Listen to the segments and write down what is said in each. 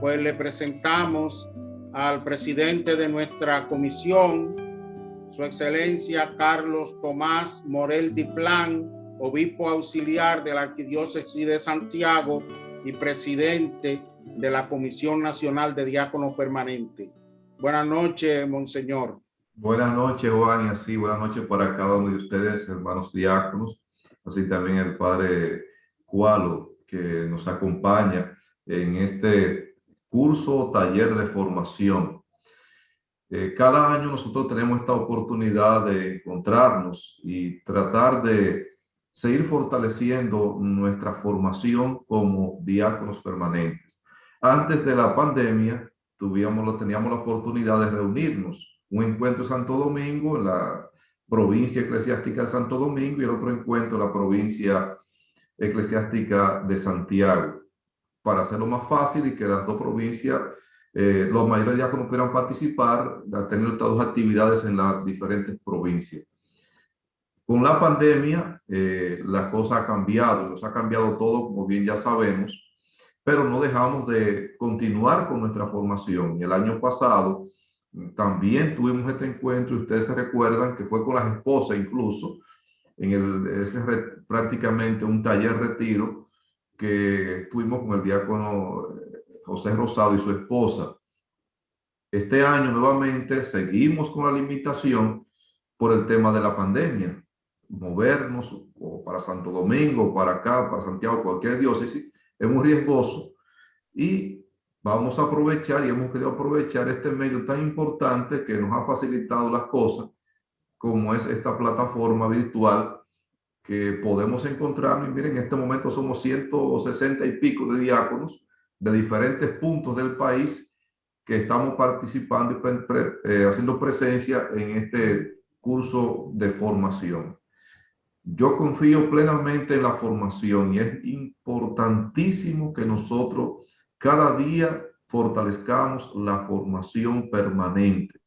pues le presentamos al presidente de nuestra comisión, Su Excelencia Carlos Tomás Morel Diplán, obispo auxiliar de la Arquidiócesis de Santiago y presidente de la Comisión Nacional de Diáconos Permanentes. Buenas noches, monseñor. Buenas noches, Juan, y así buenas noches para cada uno de ustedes, hermanos diáconos, así también el padre Cualo, que nos acompaña en este curso o taller de formación. Cada año nosotros tenemos esta oportunidad de encontrarnos y tratar de seguir fortaleciendo nuestra formación como diáconos permanentes. Antes de la pandemia, teníamos la oportunidad de reunirnos. Un encuentro en Santo Domingo, en la provincia eclesiástica de Santo Domingo, y el otro encuentro en la provincia eclesiástica de Santiago, para hacerlo más fácil y que las dos provincias, los mayores diáconos pudieran participar, tener estas dos actividades en las diferentes provincias. Con la pandemia, la cosa ha cambiado, nos ha cambiado todo, como bien ya sabemos, pero no dejamos de continuar con nuestra formación. El año pasado también tuvimos este encuentro, y ustedes se recuerdan que fue con las esposas incluso, prácticamente un taller retiro que tuvimos con el diácono José Rosado y su esposa. Este año nuevamente seguimos con la limitación por el tema de la pandemia. Movernos o para Santo Domingo, para acá, para Santiago, cualquier diócesis, es muy riesgoso. Y vamos a aprovechar y hemos querido aprovechar este medio tan importante que nos ha facilitado las cosas, como es esta plataforma virtual que podemos encontrar. Miren, en este momento somos 160 y pico de diáconos de diferentes puntos del país que estamos participando y haciendo presencia en este curso de formación. Yo confío plenamente en la formación y es importantísimo que nosotros cada día fortalezcamos la formación permanente.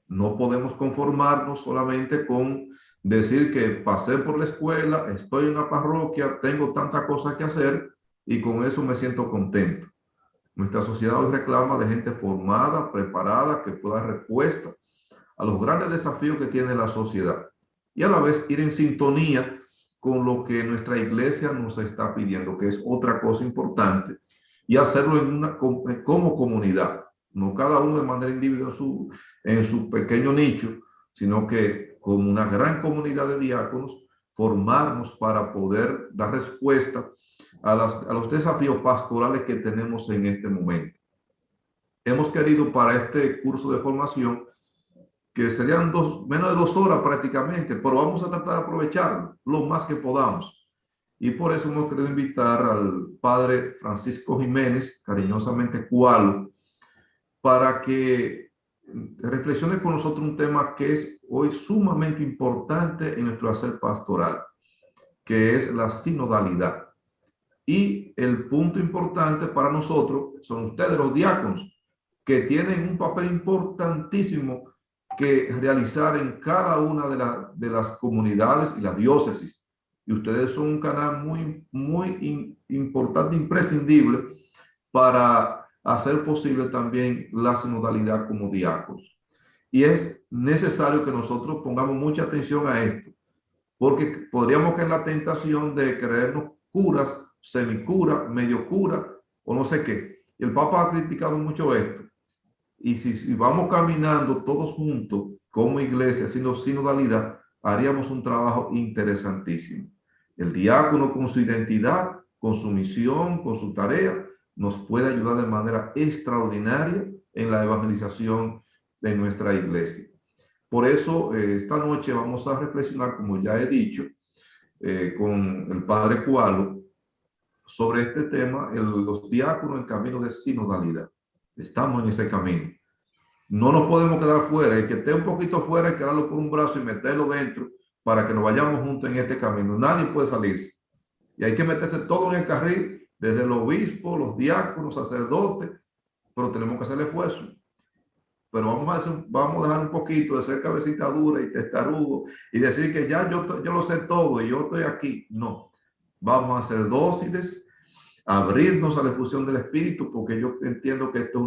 No podemos conformarnos solamente con decir que pasé por la escuela, estoy en la parroquia, tengo tantas cosas que hacer y con eso me siento contento. Nuestra sociedad hoy reclama de gente formada, preparada, que pueda dar respuesta a los grandes desafíos que tiene la sociedad y a la vez ir en sintonía con lo que nuestra iglesia nos está pidiendo, que es otra cosa importante, y hacerlo como comunidad, no cada uno de manera individual en su pequeño nicho, sino que como una gran comunidad de diáconos, formarnos para poder dar respuesta a los desafíos pastorales que tenemos en este momento. Hemos querido para este curso de formación, que serían menos de 2 horas prácticamente, pero vamos a tratar de aprovecharlo lo más que podamos. Y por eso hemos querido invitar al padre Francisco Jiménez, cariñosamente Cualo, para que reflexione con nosotros un tema que es hoy sumamente importante en nuestro hacer pastoral, que es la sinodalidad. Y el punto importante para nosotros son ustedes, los diáconos, que tienen un papel importantísimo que realizar en cada una de las comunidades y las diócesis. Y ustedes son un canal muy importante, imprescindible para hacer posible también la sinodalidad como diáconos. Y es necesario que nosotros pongamos mucha atención a esto, porque podríamos caer en la tentación de creernos curas, semicura, medio cura o no sé qué. Y el Papa ha criticado mucho esto. Y si vamos caminando todos juntos como iglesia, haciendo sinodalidad, haríamos un trabajo interesantísimo. El diácono con su identidad, con su misión, con su tarea, nos puede ayudar de manera extraordinaria en la evangelización de nuestra iglesia. Por eso, esta noche vamos a reflexionar, como ya he dicho, con el padre Cualo, sobre este tema, los diáconos en camino de sinodalidad. Estamos en ese camino. No nos podemos quedar fuera. El que esté un poquito fuera, hay que darlo por un brazo y meterlo dentro para que nos vayamos juntos en este camino. Nadie puede salirse. Y hay que meterse todo en el carril, desde el obispo, los diáconos, sacerdotes, pero tenemos que hacer el esfuerzo. Pero vamos a dejar un poquito de ser cabecita dura y testarudo y decir que ya yo lo sé todo y yo estoy aquí. No, vamos a ser dóciles abrirnos a la efusión del Espíritu, porque yo entiendo que esto es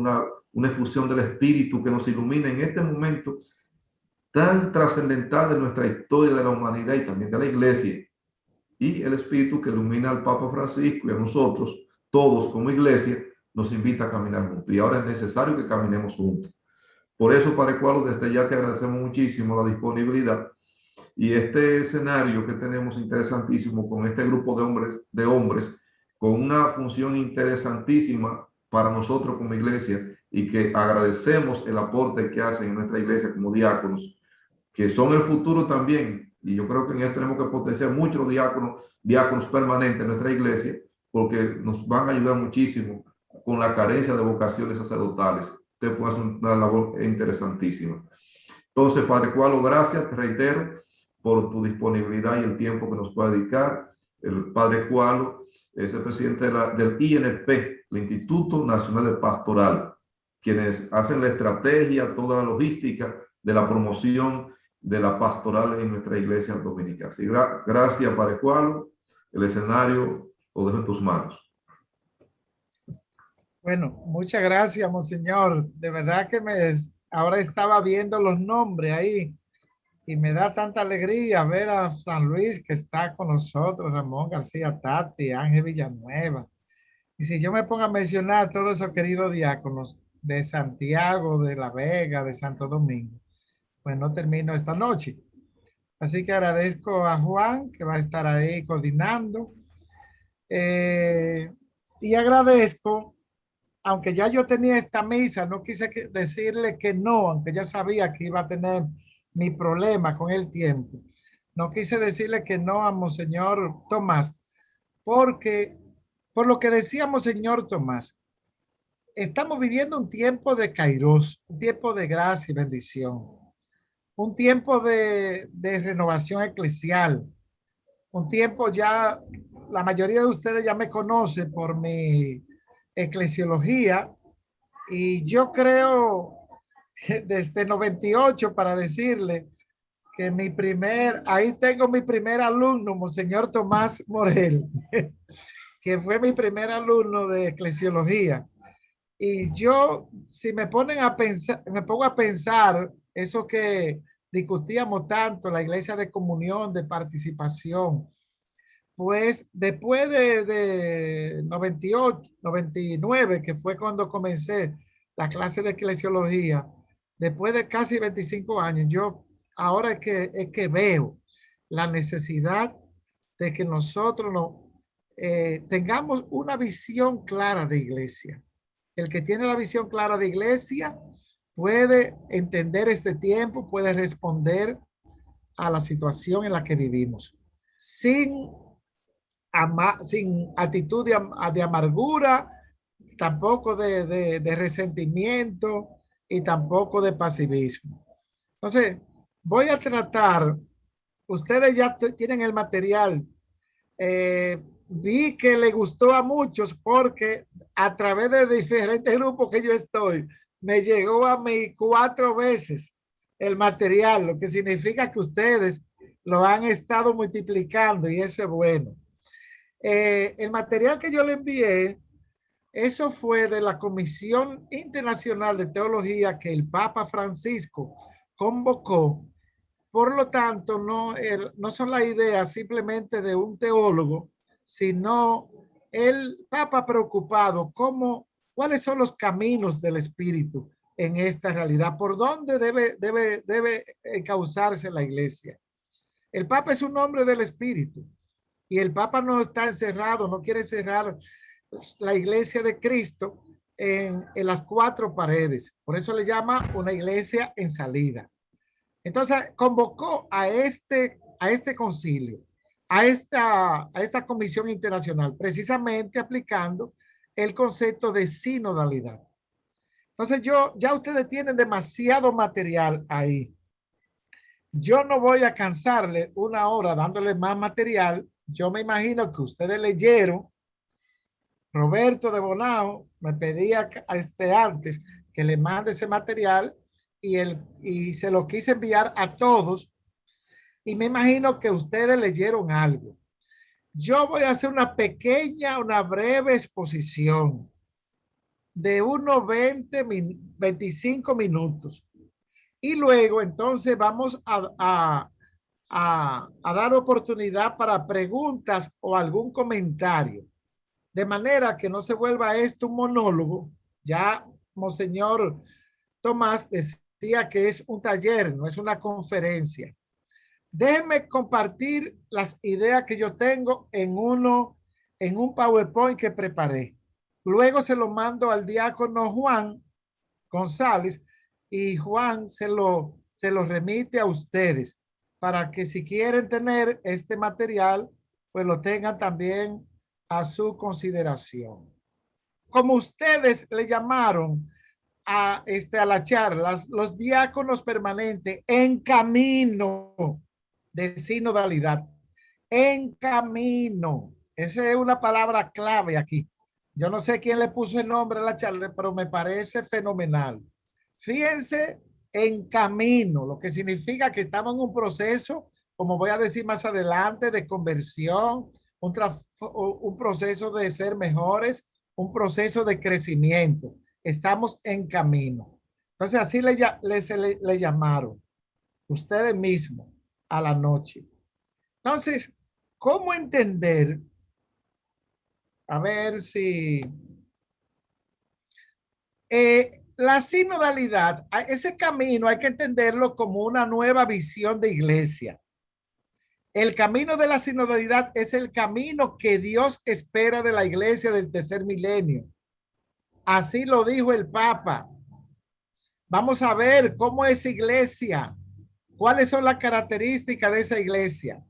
una efusión del Espíritu que nos ilumina en este momento tan trascendental de nuestra historia de la humanidad y también de la Iglesia. Y el Espíritu que ilumina al Papa Francisco y a nosotros, todos como Iglesia, nos invita a caminar juntos. Y ahora es necesario que caminemos juntos. Por eso, Padre Cualo, desde ya te agradecemos muchísimo la disponibilidad y este escenario que tenemos interesantísimo con este grupo de hombres con una función interesantísima para nosotros como iglesia y que agradecemos el aporte que hacen en nuestra iglesia como diáconos, que son el futuro también. Y yo creo que en esto tenemos que potenciar muchos diáconos permanentes en nuestra iglesia, porque nos van a ayudar muchísimo con la carencia de vocaciones sacerdotales. Usted puede hacer una labor interesantísima. Entonces, Padre Cualo, gracias, te reitero, por tu disponibilidad y el tiempo que nos puede dedicar. El Padre Cualo es el presidente del INP, el Instituto Nacional de Pastoral, quienes hacen la estrategia, toda la logística de la promoción de la pastoral en nuestra iglesia dominicana. Así, gracias, Padre Cualo. El escenario lo dejo en tus manos. Bueno, muchas gracias, monseñor. De verdad que ahora estaba viendo los nombres ahí y me da tanta alegría ver a San Luis que está con nosotros, Ramón García Tati, Ángel Villanueva. Y si yo me pongo a mencionar a todos esos queridos diáconos de Santiago, de La Vega, de Santo Domingo, pues no termino esta noche. Así que agradezco a Juan que va a estar ahí coordinando. Y agradezco, aunque ya yo tenía esta misa, no quise decirle que no, aunque ya sabía que iba a tener mi problema con el tiempo. No quise decirle que no a Monseñor Tomás, porque por lo que decía Monseñor Tomás, estamos viviendo un tiempo de kairos, un tiempo de gracia y bendición, un tiempo de renovación eclesial, un tiempo ya, la mayoría de ustedes ya me conoce por mi eclesiología y yo creo desde 98 para decirle que ahí tengo mi primer alumno, Monseñor Tomás Morel, que fue mi primer alumno de eclesiología. Y yo, si me ponen a pensar, me pongo a pensar eso que discutíamos tanto, la iglesia de comunión, de participación, pues después de 98, 99, que fue cuando comencé la clase de eclesiología, después de casi 25 años, yo ahora es que veo la necesidad de que nosotros tengamos una visión clara de iglesia. El que tiene la visión clara de iglesia puede entender este tiempo, puede responder a la situación en la que vivimos sin actitud de amargura, tampoco de resentimiento y tampoco de pasivismo. Entonces, voy a tratar, ustedes ya tienen el material, vi que le gustó a muchos porque a través de diferentes grupos que yo estoy, me llegó a mí 4 veces el material, lo que significa que ustedes lo han estado multiplicando y eso es bueno. El material que yo le envié, eso fue de la Comisión Internacional de Teología que el Papa Francisco convocó. Por lo tanto, no son las ideas simplemente de un teólogo, sino el Papa preocupado cuáles son los caminos del Espíritu en esta realidad, por dónde debe causarse la iglesia. El Papa es un hombre del Espíritu y el Papa no está encerrado, no quiere cerrar la iglesia de Cristo en las 4 paredes. Por eso le llama una iglesia en salida. Entonces convocó a este concilio, a esta comisión internacional, precisamente aplicando el concepto de sinodalidad. Entonces ya ustedes tienen demasiado material ahí. Yo no voy a cansarle 1 hora dándole más material. Yo me imagino que ustedes leyeron. Roberto de Bonao me pedía antes que le mande ese material y se lo quise enviar a todos y me imagino que ustedes leyeron algo. yo voy a hacer una breve exposición de unos 25 minutos. Y luego entonces vamos a dar oportunidad para preguntas o algún comentario. De manera que no se vuelva esto un monólogo. Ya Monseñor Tomás decía que es un taller, no es una conferencia. Déjenme compartir las ideas que yo tengo en un PowerPoint que preparé. Luego se lo mando al diácono Juan González y Juan se lo remite a ustedes para que si quieren tener este material, pues lo tengan también a su consideración. Como ustedes le llamaron a la charla, los diáconos permanentes en camino de sinodalidad, en camino. Esa es una palabra clave aquí. Yo no sé quién le puso el nombre a la charla, pero me parece fenomenal. Fíjense, en camino, lo que significa que estamos en un proceso, como voy a decir más adelante, de conversión, un proceso de ser mejores, un proceso de crecimiento. Estamos en camino. Entonces así le llamaron ustedes mismos a la noche. Entonces, ¿cómo entender? A ver si la sinodalidad, ese camino hay que entenderlo como una nueva visión de iglesia. El camino de la sinodalidad es el camino que Dios espera de la iglesia del tercer milenio. Así lo dijo el Papa. Vamos a ver cómo es iglesia, cuáles son las características de esa iglesia.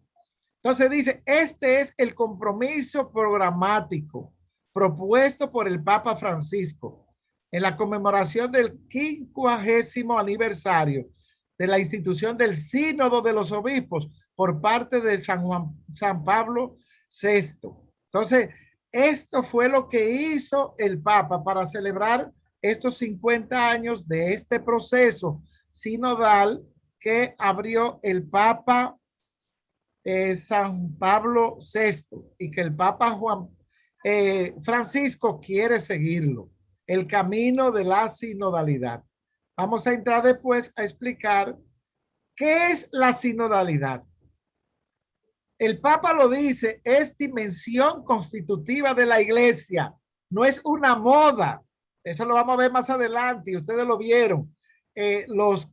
Entonces dice, este es el compromiso programático propuesto por el Papa Francisco en la conmemoración del 50º aniversario de la institución del Sínodo de los Obispos por parte de San Pablo VI. Entonces, esto fue lo que hizo el Papa para celebrar estos 50 años de este proceso sinodal que abrió el Papa San Pablo VI y que el Papa Francisco quiere seguirlo, el camino de la sinodalidad. Vamos a entrar después a explicar qué es la sinodalidad. El Papa lo dice, es dimensión constitutiva de la iglesia, no es una moda. Eso lo vamos a ver más adelante y ustedes lo vieron. Los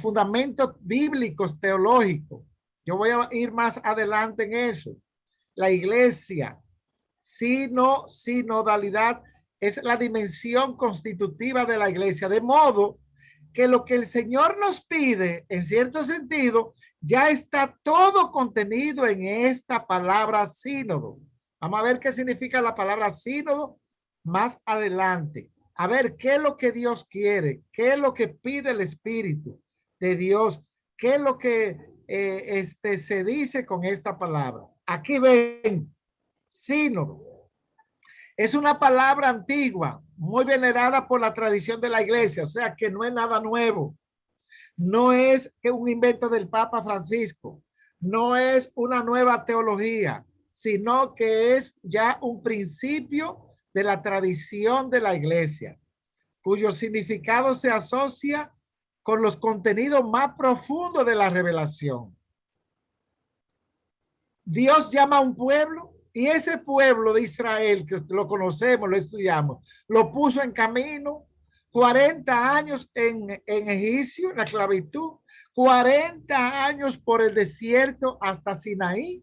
fundamentos bíblicos teológicos. Yo voy a ir más adelante en eso. La iglesia, sinodalidad, es la dimensión constitutiva de la iglesia. De modo que lo que el Señor nos pide, en cierto sentido, ya está todo contenido en esta palabra sínodo. Vamos a ver qué significa la palabra sínodo más adelante. A ver qué es lo que Dios quiere, qué es lo que pide el Espíritu de Dios, qué es lo que se dice con esta palabra. Aquí ven, sínodo. Es una palabra antigua, muy venerada por la tradición de la iglesia, o sea que no es nada nuevo. No es un invento del Papa Francisco, no es una nueva teología, sino que es ya un principio de la tradición de la iglesia, cuyo significado se asocia con los contenidos más profundos de la revelación. Dios llama a un pueblo y ese pueblo de Israel, que lo conocemos, lo estudiamos, lo puso en camino, 40 años en Egipcio, en la esclavitud, 40 años por el desierto hasta Sinaí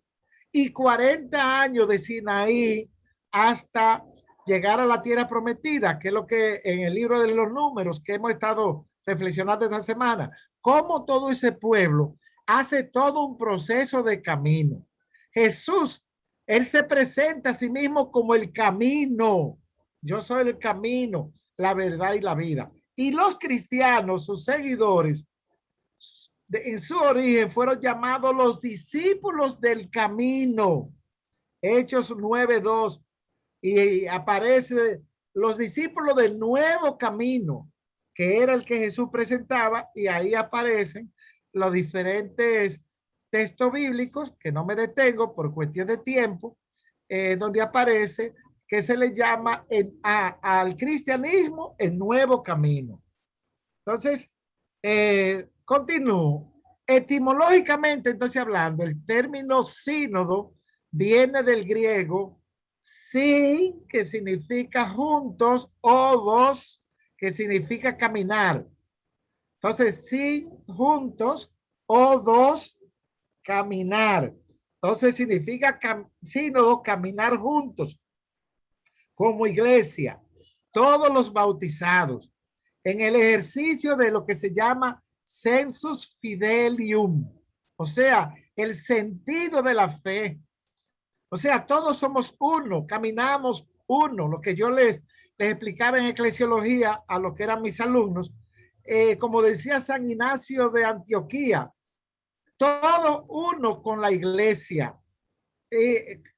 y 40 años de Sinaí hasta llegar a la tierra prometida, que es lo que en el libro de los números que hemos estado reflexionando esta semana, cómo todo ese pueblo hace todo un proceso de camino. Jesús, él se presenta a sí mismo como el camino. Yo soy el camino, la verdad y la vida. Y los cristianos, sus seguidores, en su origen fueron llamados los discípulos del camino. Hechos 9:2. Y aparece los discípulos del nuevo camino, que era el que Jesús presentaba, y ahí aparecen los diferentes textos bíblicos, que no me detengo por cuestión de tiempo, donde aparece que se le llama al cristianismo el nuevo camino. Entonces, continúo. Etimológicamente, entonces hablando, el término sínodo viene del griego sin, que significa juntos, odos, que significa caminar. Entonces, sin, juntos, odos, caminar. Entonces significa sínodo, caminar juntos como iglesia, todos los bautizados en el ejercicio de lo que se llama sensus fidelium, o sea, el sentido de la fe. O sea, todos somos uno, caminamos uno, lo que yo les explicaba en eclesiología a lo que eran mis alumnos, como decía San Ignacio de Antioquía, todo uno con la iglesia,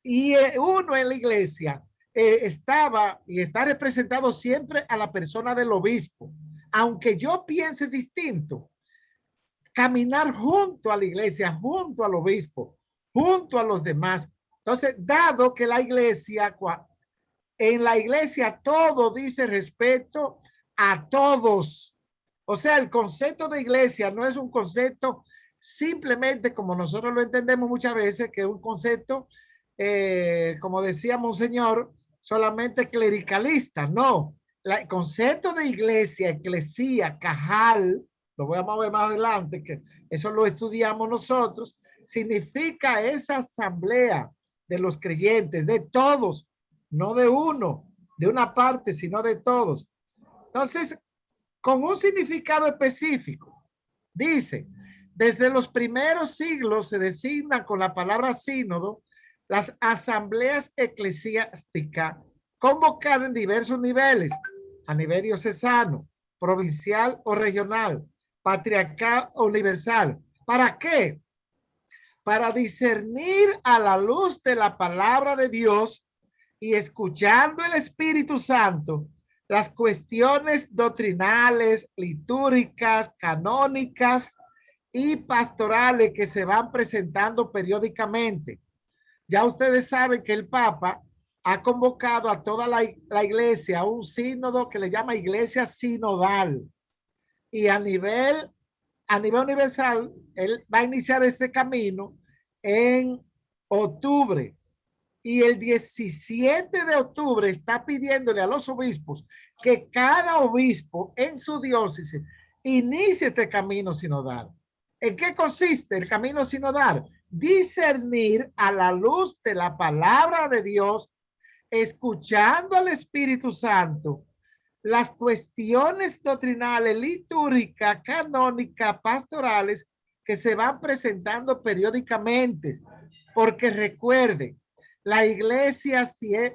y uno en la iglesia estaba y está representado siempre a la persona del obispo. Aunque yo piense distinto, caminar junto a la iglesia, junto al obispo, junto a los demás. Entonces, dado que la iglesia, en la iglesia todo dice respeto a todos. O sea, el concepto de iglesia no es un concepto simplemente como nosotros lo entendemos muchas veces, que es un concepto, como decía Monseñor, solamente clericalista. No, el concepto de iglesia, eclesía, cajal, lo voy a ver más adelante, que eso lo estudiamos nosotros, significa esa asamblea de los creyentes, de todos, no de uno, de una parte, sino de todos. Entonces, con un significado específico, dice, desde los primeros siglos se designa con la palabra sínodo las asambleas eclesiásticas convocadas en diversos niveles, a nivel diocesano, provincial o regional, patriarcal o universal. ¿Para qué? Para discernir a la luz de la palabra de Dios y escuchando el Espíritu Santo las cuestiones doctrinales, litúrgicas, canónicas y pastorales que se van presentando periódicamente. Ya ustedes saben que el Papa ha convocado a toda la iglesia a un sínodo que le llama iglesia sinodal. Y a nivel universal, él va a iniciar este camino en octubre. Y el 17 de octubre está pidiéndole a los obispos que cada obispo en su diócesis inicie este camino sinodal. ¿En qué consiste el camino sinodal? Discernir a la luz de la palabra de Dios, escuchando al Espíritu Santo, las cuestiones doctrinales, litúrgicas, canónicas, pastorales que se van presentando periódicamente. Porque recuerden, la iglesia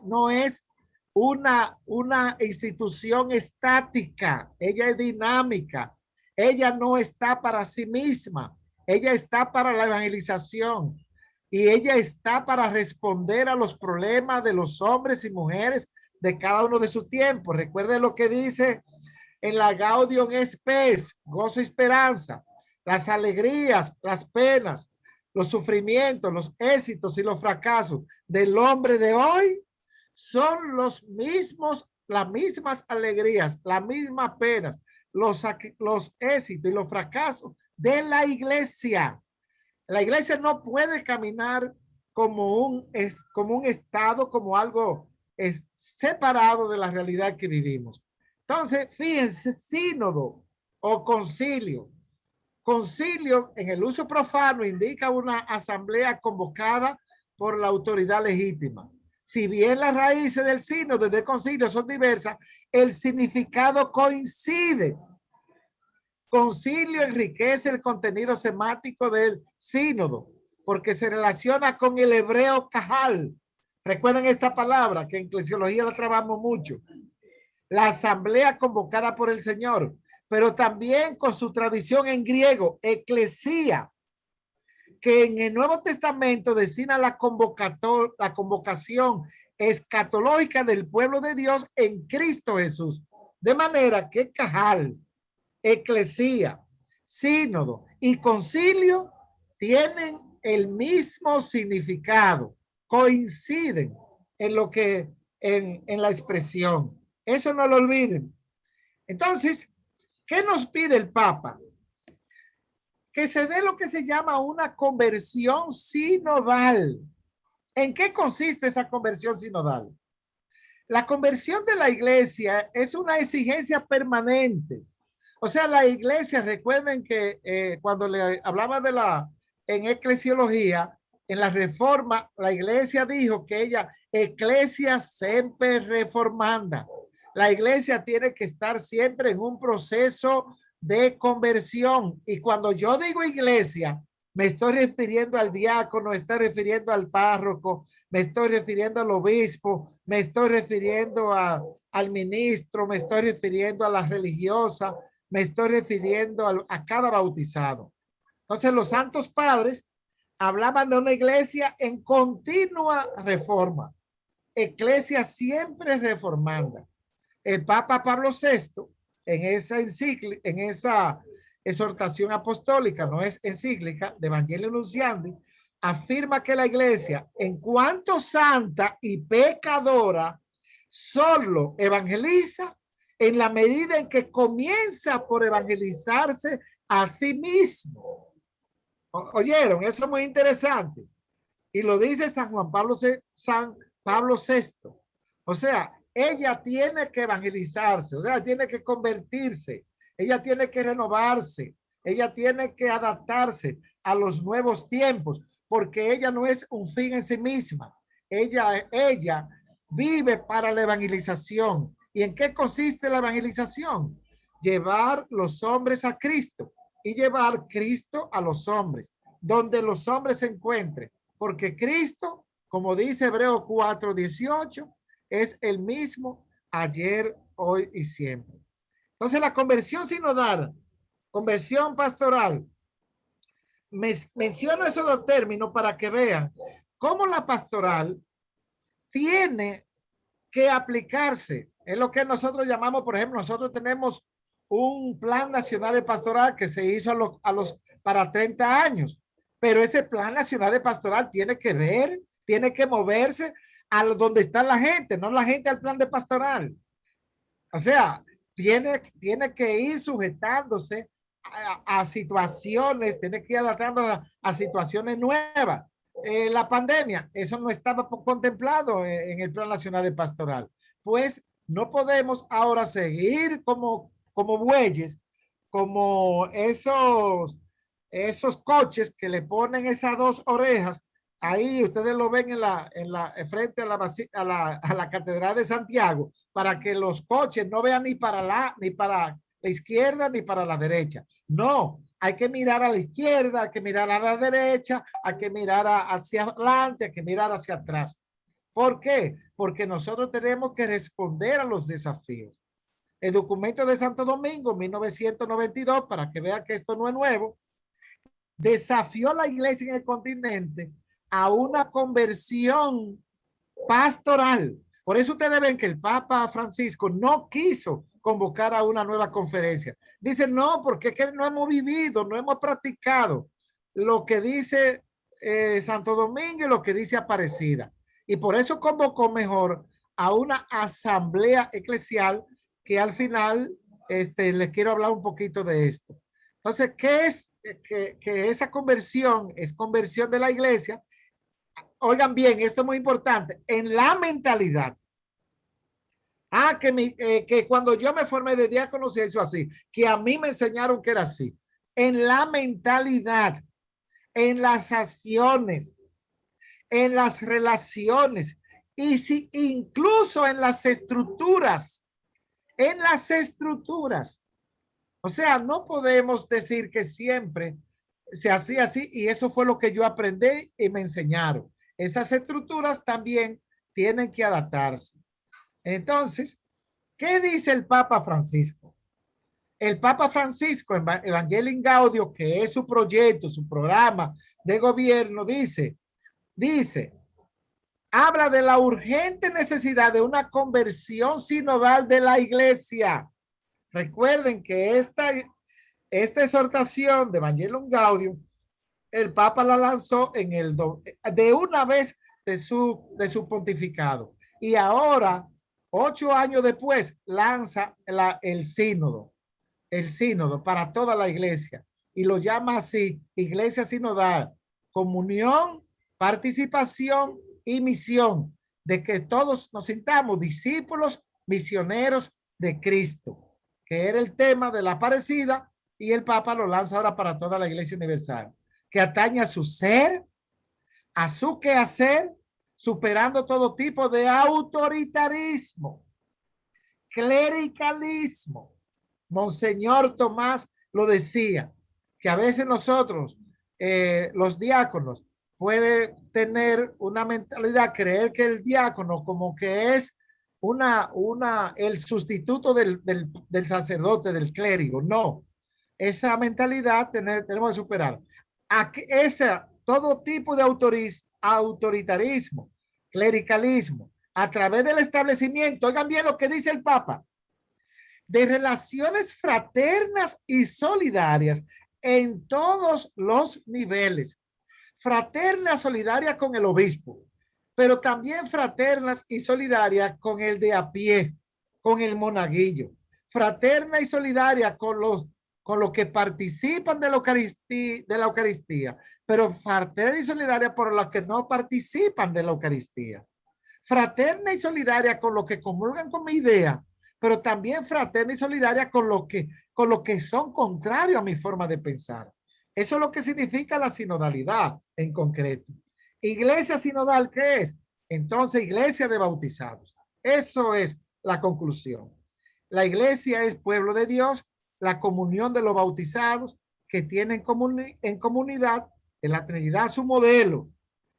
no es una institución estática, ella es dinámica. Ella no está para sí misma, ella está para la evangelización y ella está para responder a los problemas de los hombres y mujeres de cada uno de su tiempo. Recuerde lo que dice en la Gaudium et Spes, gozo y esperanza, las alegrías, las penas, los sufrimientos, los éxitos y los fracasos del hombre de hoy son los mismos, las mismas alegrías, las mismas penas, los éxitos y los fracasos de la iglesia. La iglesia no puede caminar como un estado, como algo separado de la realidad que vivimos. Entonces, fíjense, sínodo o concilio. Concilio en el uso profano indica una asamblea convocada por la autoridad legítima. Si bien las raíces del sínodo y del concilio son diversas, el significado coincide. Concilio enriquece el contenido semático del sínodo porque se relaciona con el hebreo cajal. Recuerden esta palabra que en eclesiología la trabajamos mucho. La asamblea convocada por el Señor, pero también con su tradición en griego, eclesía, que en el Nuevo Testamento designa la convocación escatológica del pueblo de Dios en Cristo Jesús. De manera que cajal, eclesía, sínodo y concilio tienen el mismo significado, coinciden en lo que, en la expresión. Eso no lo olviden. Entonces, ¿qué nos pide el Papa? Que se dé lo que se llama una conversión sinodal. ¿En qué consiste esa conversión sinodal? La conversión de la iglesia es una exigencia permanente. O sea, la iglesia, recuerden que cuando le hablaba de en eclesiología, en la reforma, la iglesia dijo que ella, eclesia sempre reformanda. La iglesia tiene que estar siempre en un proceso de conversión. Y cuando yo digo iglesia, me estoy refiriendo al diácono, me estoy refiriendo al párroco, me estoy refiriendo al obispo, me estoy refiriendo al ministro, me estoy refiriendo a la religiosa, me estoy refiriendo a cada bautizado. Entonces los santos padres hablaban de una iglesia en continua reforma, iglesia siempre reformanda. El Papa Pablo VI, en esa encíclica, en esa exhortación apostólica, no es encíclica, de Evangelio Nunciandi, afirma que la iglesia, en cuanto santa y pecadora, solo evangeliza en la medida en que comienza por evangelizarse a sí mismo. ¿Oyeron? Eso es muy interesante. Y lo dice San Pablo VI. O sea, ella tiene que evangelizarse, o sea, tiene que convertirse, ella tiene que renovarse, ella tiene que adaptarse a los nuevos tiempos, porque ella no es un fin en sí misma. Ella vive para la evangelización. ¿Y en qué consiste la evangelización? Llevar los hombres a Cristo y llevar Cristo a los hombres, donde los hombres se encuentren, porque Cristo, como dice Hebreos 4:18, es el mismo ayer, hoy y siempre. Entonces la conversión sinodal, conversión pastoral, menciono esos dos términos para que vean cómo la pastoral tiene que aplicarse. Es lo que nosotros llamamos, por ejemplo, nosotros tenemos un plan nacional de pastoral que se hizo para 30 años, pero ese plan nacional de pastoral tiene que ver, tiene que moverse a donde está la gente, no la gente al plan de pastoral. O sea, tiene que ir sujetándose a situaciones, tiene que ir adaptando a situaciones nuevas. La pandemia, eso no estaba contemplado en el Plan Nacional de Pastoral. Pues no podemos ahora seguir como bueyes, como esos coches que le ponen esas dos orejas. Ahí ustedes lo ven frente a la Catedral de Santiago, para que los coches no vean ni para la izquierda ni para la derecha. No, hay que mirar a la izquierda, hay que mirar a la derecha, hay que mirar hacia adelante, hay que mirar hacia atrás. ¿Por qué? Porque nosotros tenemos que responder a los desafíos. El documento de Santo Domingo, 1992, para que vean que esto no es nuevo, desafió a la iglesia en el continente a una conversión pastoral. Por eso ustedes ven que el Papa Francisco no quiso convocar a una nueva conferencia. Dice, no, porque es que no hemos vivido, no hemos practicado lo que dice Santo Domingo y lo que dice Aparecida. Y por eso convocó mejor a una asamblea eclesial, que al final les quiero hablar un poquito de esto. Entonces, ¿qué es? Que esa conversión es conversión de la iglesia. Oigan bien, esto es muy importante, en la mentalidad. Que cuando yo me formé de diácono se hizo así, que a mí me enseñaron que era así. En la mentalidad, en las acciones, en las relaciones, y si incluso en las estructuras. En las estructuras. O sea, no podemos decir que siempre se hacía así, y eso fue lo que yo aprendí y me enseñaron. Esas estructuras también tienen que adaptarse. Entonces, ¿qué dice el Papa Francisco? El Papa Francisco, en Evangelii Gaudium, que es su proyecto, su programa de gobierno, dice, habla de la urgente necesidad de una conversión sinodal de la iglesia. Recuerden que esta exhortación de Evangelii Gaudium el Papa la lanzó en de una vez de su pontificado. Y ahora, 8 años después, lanza el sínodo para toda la iglesia. Y lo llama así, iglesia sinodal, comunión, participación y misión, de que todos nos sintamos discípulos misioneros de Cristo, que era el tema de la parecida, y el Papa lo lanza ahora para toda la Iglesia Universal, que atañe a su ser, a su quehacer, superando todo tipo de autoritarismo, clericalismo. Monseñor Tomás lo decía, que a veces nosotros, los diáconos, puede tener una mentalidad, creer que el diácono como que es el sustituto del sacerdote, del clérigo. No, esa mentalidad tenemos que superar. Todo tipo de autoritarismo, clericalismo, a través del establecimiento, oigan bien lo que dice el Papa, de relaciones fraternas y solidarias en todos los niveles. Fraterna, solidaria con el obispo, pero también fraternas y solidarias con el de a pie, con el monaguillo. Fraterna y solidaria con los que participan de la Eucaristía, pero fraterna y solidaria por los que no participan de la Eucaristía. Fraterna y solidaria con los que comulgan con mi idea, pero también fraterna y solidaria con los que son contrarios a mi forma de pensar. Eso es lo que significa la sinodalidad en concreto. Iglesia sinodal, ¿qué es? Entonces, iglesia de bautizados. Eso es la conclusión. La iglesia es pueblo de Dios, la comunión de los bautizados que tienen en comunidad en la Trinidad su modelo.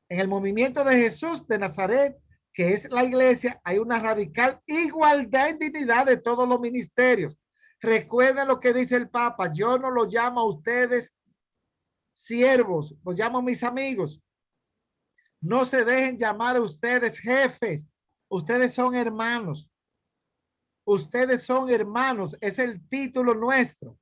En el movimiento de Jesús de Nazaret, que es la iglesia, hay una radical igualdad en dignidad de todos los ministerios. Recuerden lo que dice el Papa, yo no los llamo a ustedes siervos, los llamo mis amigos. No se dejen llamar a ustedes jefes, ustedes son hermanos. Ustedes son hermanos, es el título nuestro.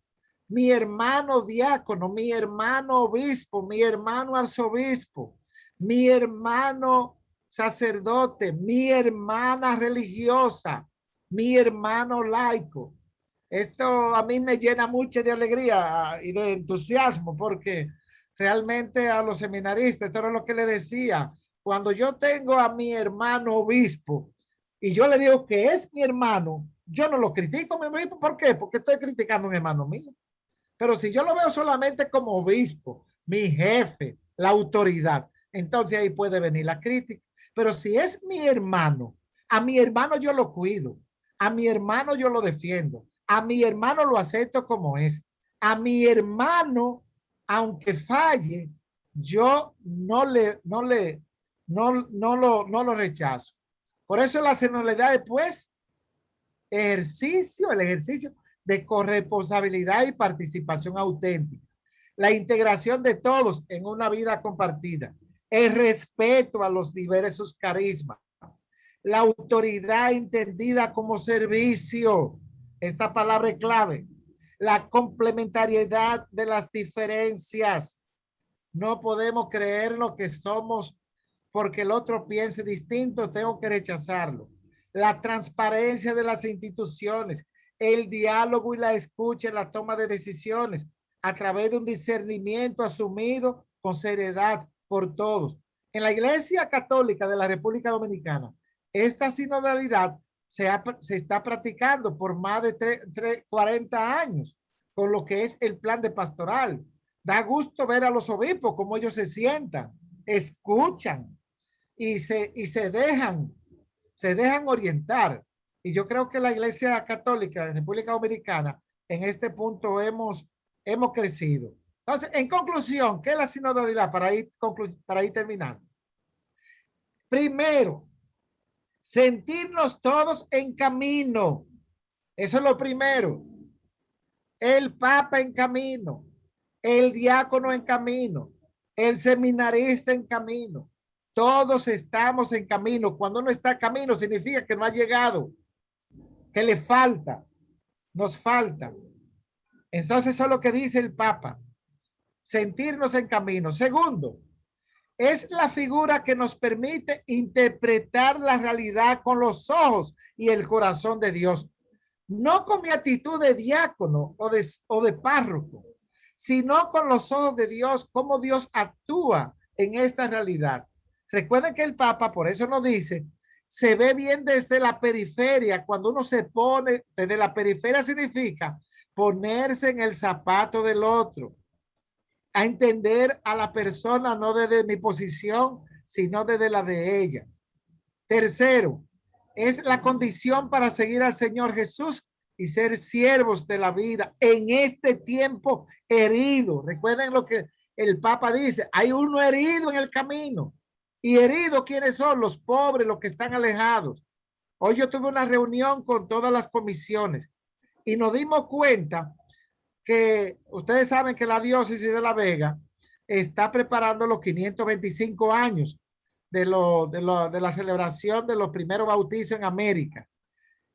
Mi hermano diácono, mi hermano obispo, mi hermano arzobispo, mi hermano sacerdote, mi hermana religiosa, mi hermano laico. Esto a mí me llena mucho de alegría y de entusiasmo porque realmente a los seminaristas, esto era lo que le decía, cuando yo tengo a mi hermano obispo y yo le digo que es mi hermano, yo no lo critico, mi obispo. ¿Por qué? Porque estoy criticando a un hermano mío. Pero si yo lo veo solamente como obispo, mi jefe, la autoridad, entonces ahí puede venir la crítica. Pero si es mi hermano, a mi hermano yo lo cuido, a mi hermano yo lo defiendo, a mi hermano lo acepto como es, a mi hermano, aunque falle, yo no lo rechazo. Por eso la sinodalidad es, pues, el ejercicio de corresponsabilidad y participación auténtica, la integración de todos en una vida compartida, el respeto a los diversos carismas, la autoridad entendida como servicio, esta palabra es clave, la complementariedad de las diferencias. No podemos creer lo que somos porque el otro piense distinto, tengo que rechazarlo. La transparencia de las instituciones, el diálogo y la escucha en la toma de decisiones a través de un discernimiento asumido con seriedad por todos. En la Iglesia Católica de la República Dominicana, esta sinodalidad se está practicando por más de 40 años con lo que es el plan de pastoral. Da gusto ver a los obispos cómo ellos se sientan, escuchan y se dejan orientar. Y yo creo que la Iglesia Católica de República Dominicana en este punto hemos crecido. Entonces, en conclusión, ¿qué es la sinodalidad? Para ir terminando. Primero, sentirnos todos en camino. Eso es lo primero. El Papa en camino, el diácono en camino, el seminarista en camino. Todos estamos en camino. Cuando uno está en camino significa que no ha llegado, que le falta, nos falta. Entonces eso es lo que dice el Papa. sentirnos en camino. Segundo, es la figura que nos permite interpretar la realidad con los ojos y el corazón de Dios. No con mi actitud de diácono o de párroco, sino con los ojos de Dios, cómo Dios actúa en esta realidad. Recuerden que el Papa, por eso nos dice, se ve bien desde la periferia. Cuando uno se pone desde la periferia, significa ponerse en el zapato del otro, a entender a la persona no desde mi posición, sino desde la de ella. Tercero, es la condición para seguir al Señor Jesús y ser siervos de la vida en este tiempo herido. Recuerden lo que el Papa dice, hay uno herido en el camino. ¿Y herido quiénes son? Los pobres, los que están alejados. Hoy yo tuve una reunión con todas las comisiones y nos dimos cuenta que ustedes saben que la diócesis de La Vega está preparando los 525 años de la celebración de los primeros bautizos en América.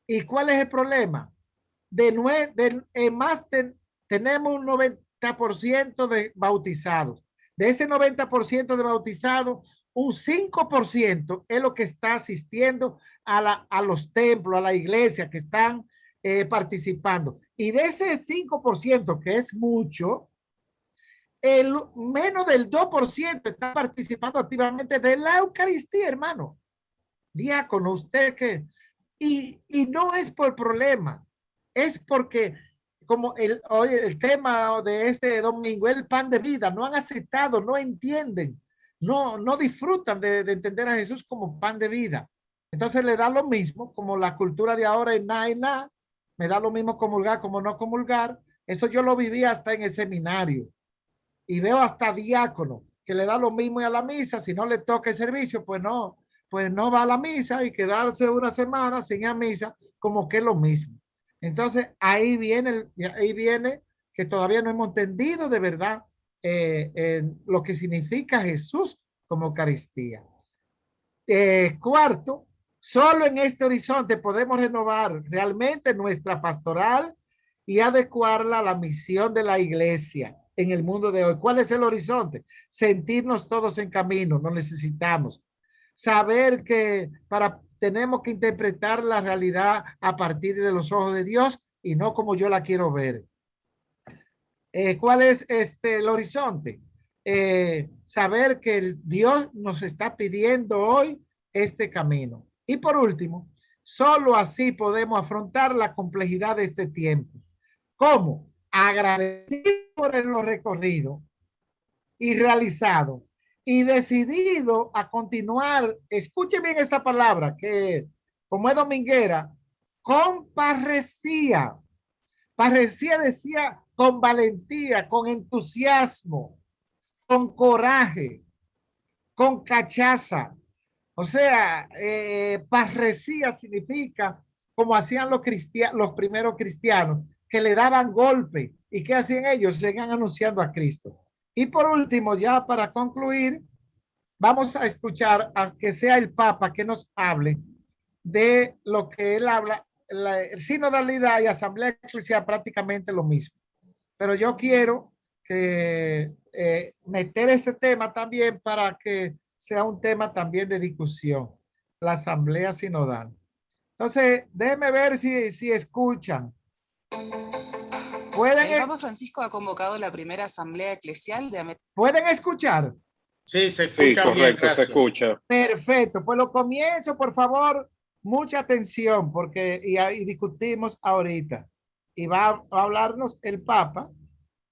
¿Y cuál es el problema? Tenemos un 90% de bautizados. De ese 90% de bautizados, un 5% es lo que está asistiendo a los templos, a la iglesia, que están participando. Y de ese 5%, que es mucho, el menos del 2% está participando activamente de la Eucaristía, hermano. Diácono, usted que... Y no es por problema, es porque como hoy el tema de este domingo, el pan de vida, no han aceptado, no entienden, no disfrutan de entender a Jesús como pan de vida. Entonces le da lo mismo, como la cultura de ahora es nada y nada, me da lo mismo comulgar como no comulgar. Eso yo lo viví hasta en el seminario. Y veo hasta diácono que le da lo mismo a la misa, si no le toca el servicio, pues no va a la misa y quedarse una semana sin ir a misa, como que es lo mismo. Entonces ahí viene que todavía no hemos entendido de verdad lo que significa Jesús como Eucaristía. Cuarto, solo en este horizonte podemos renovar realmente nuestra pastoral y adecuarla a la misión de la iglesia en el mundo de hoy. ¿Cuál es el horizonte? Sentirnos todos en camino, no necesitamos. Saber que tenemos que interpretar la realidad a partir de los ojos de Dios y no como yo la quiero ver. ¿Cuál es el horizonte? Saber que Dios nos está pidiendo hoy este camino. Y por último, solo así podemos afrontar la complejidad de este tiempo. ¿Cómo? Agradecido por lo recorrido y realizado y decidido a continuar. Escuchen bien esta palabra que, como es dominguera, con parresía. Parresía decía con valentía, con entusiasmo, con coraje, con cachaza. O sea, parresía significa como hacían los primeros cristianos, que le daban golpe. ¿Y qué hacían ellos? Seguían anunciando a Cristo. Y por último, ya para concluir, vamos a escuchar a que sea el Papa que nos hable de lo que él habla. El sinodalidad y asamblea eclesial prácticamente lo mismo. Pero yo quiero que meter este tema también para que sea un tema también de discusión, la asamblea sinodal. Entonces, déjenme ver si escuchan. El Papa Francisco ha convocado la primera asamblea eclesial de América. ¿Pueden escuchar? Sí, se escucha bien, correcto, gracias. se escucha. Perfecto, pues lo comienzo, por favor, mucha atención, porque y discutimos ahorita. Y va a hablarnos el Papa,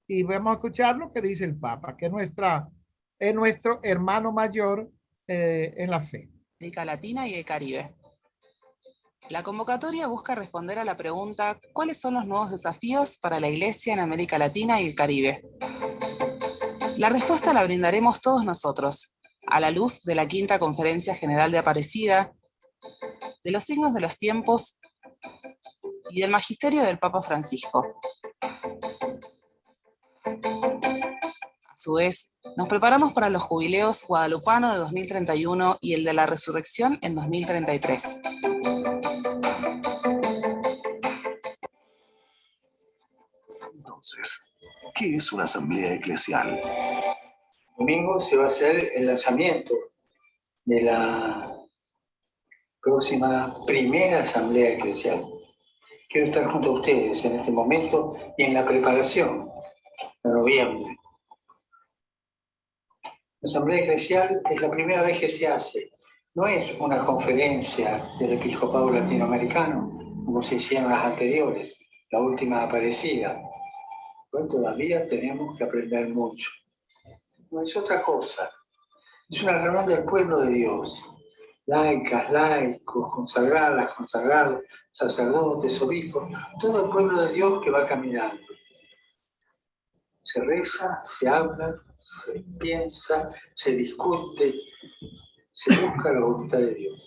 y vamos a escuchar lo que dice el Papa, que es nuestro hermano mayor en la fe. América Latina y el Caribe. La convocatoria busca responder a la pregunta: ¿cuáles son los nuevos desafíos para la Iglesia en América Latina y el Caribe? La respuesta la brindaremos todos nosotros, a la luz de la Quinta Conferencia General de Aparecida, de los signos de los tiempos y del magisterio del Papa Francisco. A su vez, nos preparamos para los jubileos guadalupano de 2031 y el de la resurrección en 2033. Entonces, ¿Qué es una asamblea eclesial? Domingo se va a hacer el lanzamiento de la próxima primera asamblea eclesial. Quiero estar junto a ustedes en este momento y en la preparación de noviembre. La asamblea eclesial es la primera vez que se hace. No es una conferencia del episcopado latinoamericano, como se hicieron las anteriores, la última aparecida. Pues todavía tenemos que aprender mucho. No es otra cosa. Es una reunión del pueblo de Dios. Laicas, laicos, consagradas, consagrados, sacerdotes, obispos, todo el pueblo de Dios que va caminando. Se reza, se habla, se piensa, se discute, se busca la voluntad de Dios.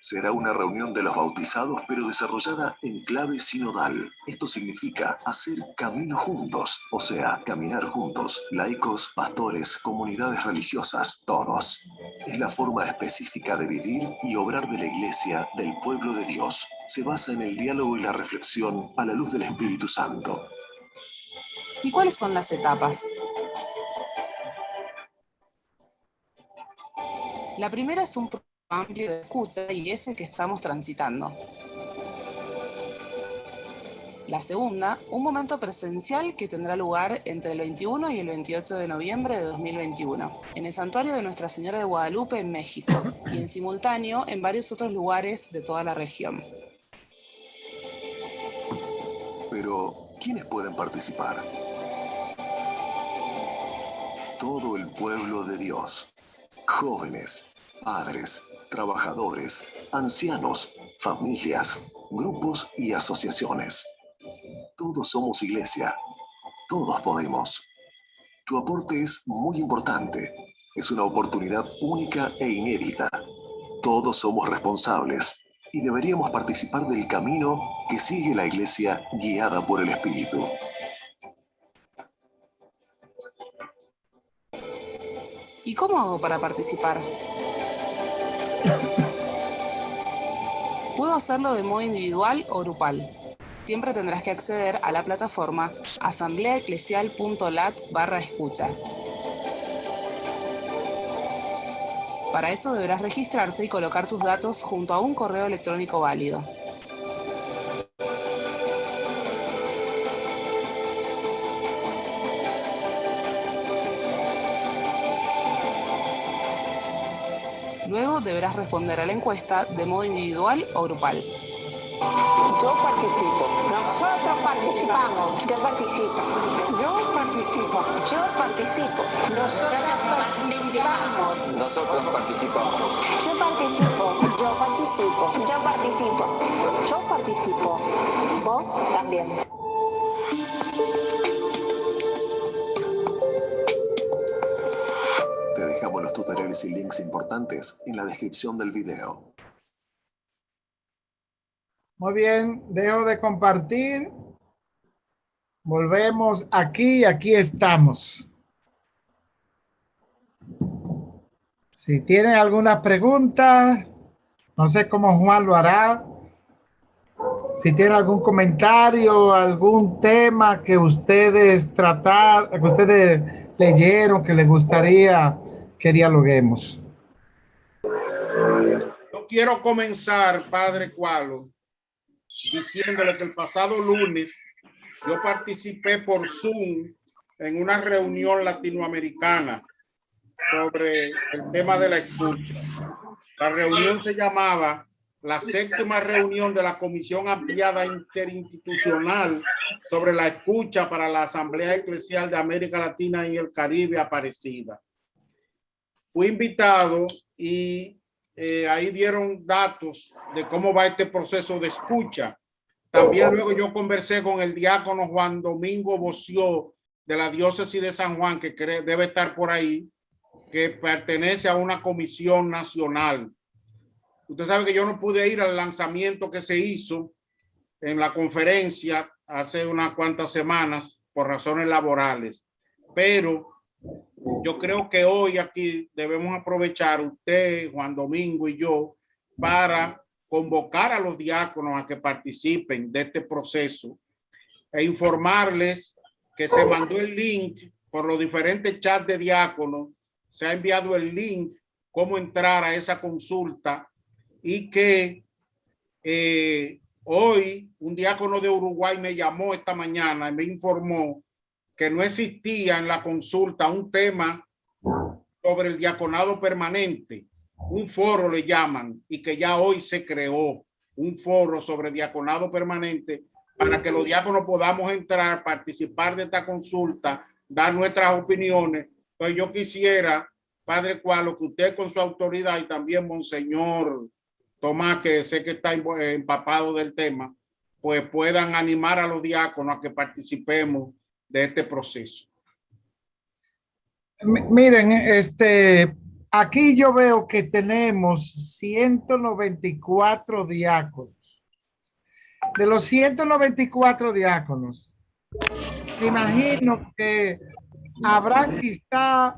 Será una reunión de los bautizados, pero desarrollada en clave sinodal. Esto significa hacer camino juntos, o sea, caminar juntos, laicos, pastores, comunidades religiosas, todos. Es la forma específica de vivir y obrar de la Iglesia del pueblo de Dios. Se basa en el diálogo y la reflexión a la luz del Espíritu Santo. ¿Y cuáles son las etapas? La primera es un programa amplio de escucha y es el que estamos transitando. La segunda, un momento presencial que tendrá lugar entre el 21 y el 28 de noviembre de 2021, en el Santuario de Nuestra Señora de Guadalupe en México, y en simultáneo en varios otros lugares de toda la región. Pero, ¿quiénes pueden participar? Todo el pueblo de Dios. Jóvenes, padres, trabajadores, ancianos, familias, grupos y asociaciones. Todos somos iglesia. Todos podemos. Tu aporte es muy importante. Es una oportunidad única e inédita. Todos somos responsables y deberíamos participar del camino que sigue la iglesia guiada por el Espíritu. ¿Y cómo hago para participar? Puedo hacerlo de modo individual o grupal. Siempre tendrás que acceder a la plataforma asambleaeclesial.lat/escucha. Para eso deberás registrarte y colocar tus datos junto a un correo electrónico válido. Luego deberás responder a la encuesta de modo individual o grupal. Yo participo. Nosotros participamos. Yo participo. Yo participo. Yo participo. Nosotros participamos. Nosotros participamos. Yo participo. Yo participo. Yo participo. Yo participo. Vos también. Te dejamos los tutoriales y links importantes en la descripción del video. Muy bien, dejo de compartir. Volvemos aquí estamos. Si tienen alguna pregunta, no sé cómo Juan lo hará. Si tienen algún comentario, algún tema que ustedes que ustedes leyeron, que les gustaría que dialoguemos. Yo quiero comenzar, Padre Cualo, diciéndole que el pasado lunes yo participé por Zoom en una reunión latinoamericana sobre el tema de la escucha. La reunión se llamaba la 7ª reunión de la Comisión Ampliada Interinstitucional sobre la escucha para la Asamblea Eclesial de América Latina y el Caribe Aparecida. Fui invitado y ahí dieron datos de cómo va este proceso de escucha. También luego yo conversé con el diácono Juan Domingo Boció de la diócesis de San Juan, que debe estar por ahí, que pertenece a una comisión nacional. Usted sabe que yo no pude ir al lanzamiento que se hizo en la conferencia hace unas cuantas semanas por razones laborales, pero yo creo que hoy aquí debemos aprovechar, usted, Juan Domingo y yo, para convocar a los diáconos a que participen de este proceso e informarles que se mandó el link por los diferentes chats de diáconos, se ha enviado el link cómo entrar a esa consulta y que hoy un diácono de Uruguay me llamó esta mañana y me informó que no existía en la consulta un tema sobre el diaconado permanente, un foro le llaman, y que ya hoy se creó un foro sobre diaconado permanente para que los diáconos podamos entrar, participar de esta consulta, dar nuestras opiniones. Pues yo quisiera, Padre Cualo, que usted con su autoridad y también Monseñor Tomás, que sé que está empapado del tema, pues puedan animar a los diáconos a que participemos de este proceso. Miren, aquí yo veo que tenemos 194 diáconos. De los 194 diáconos, me imagino que habrá quizá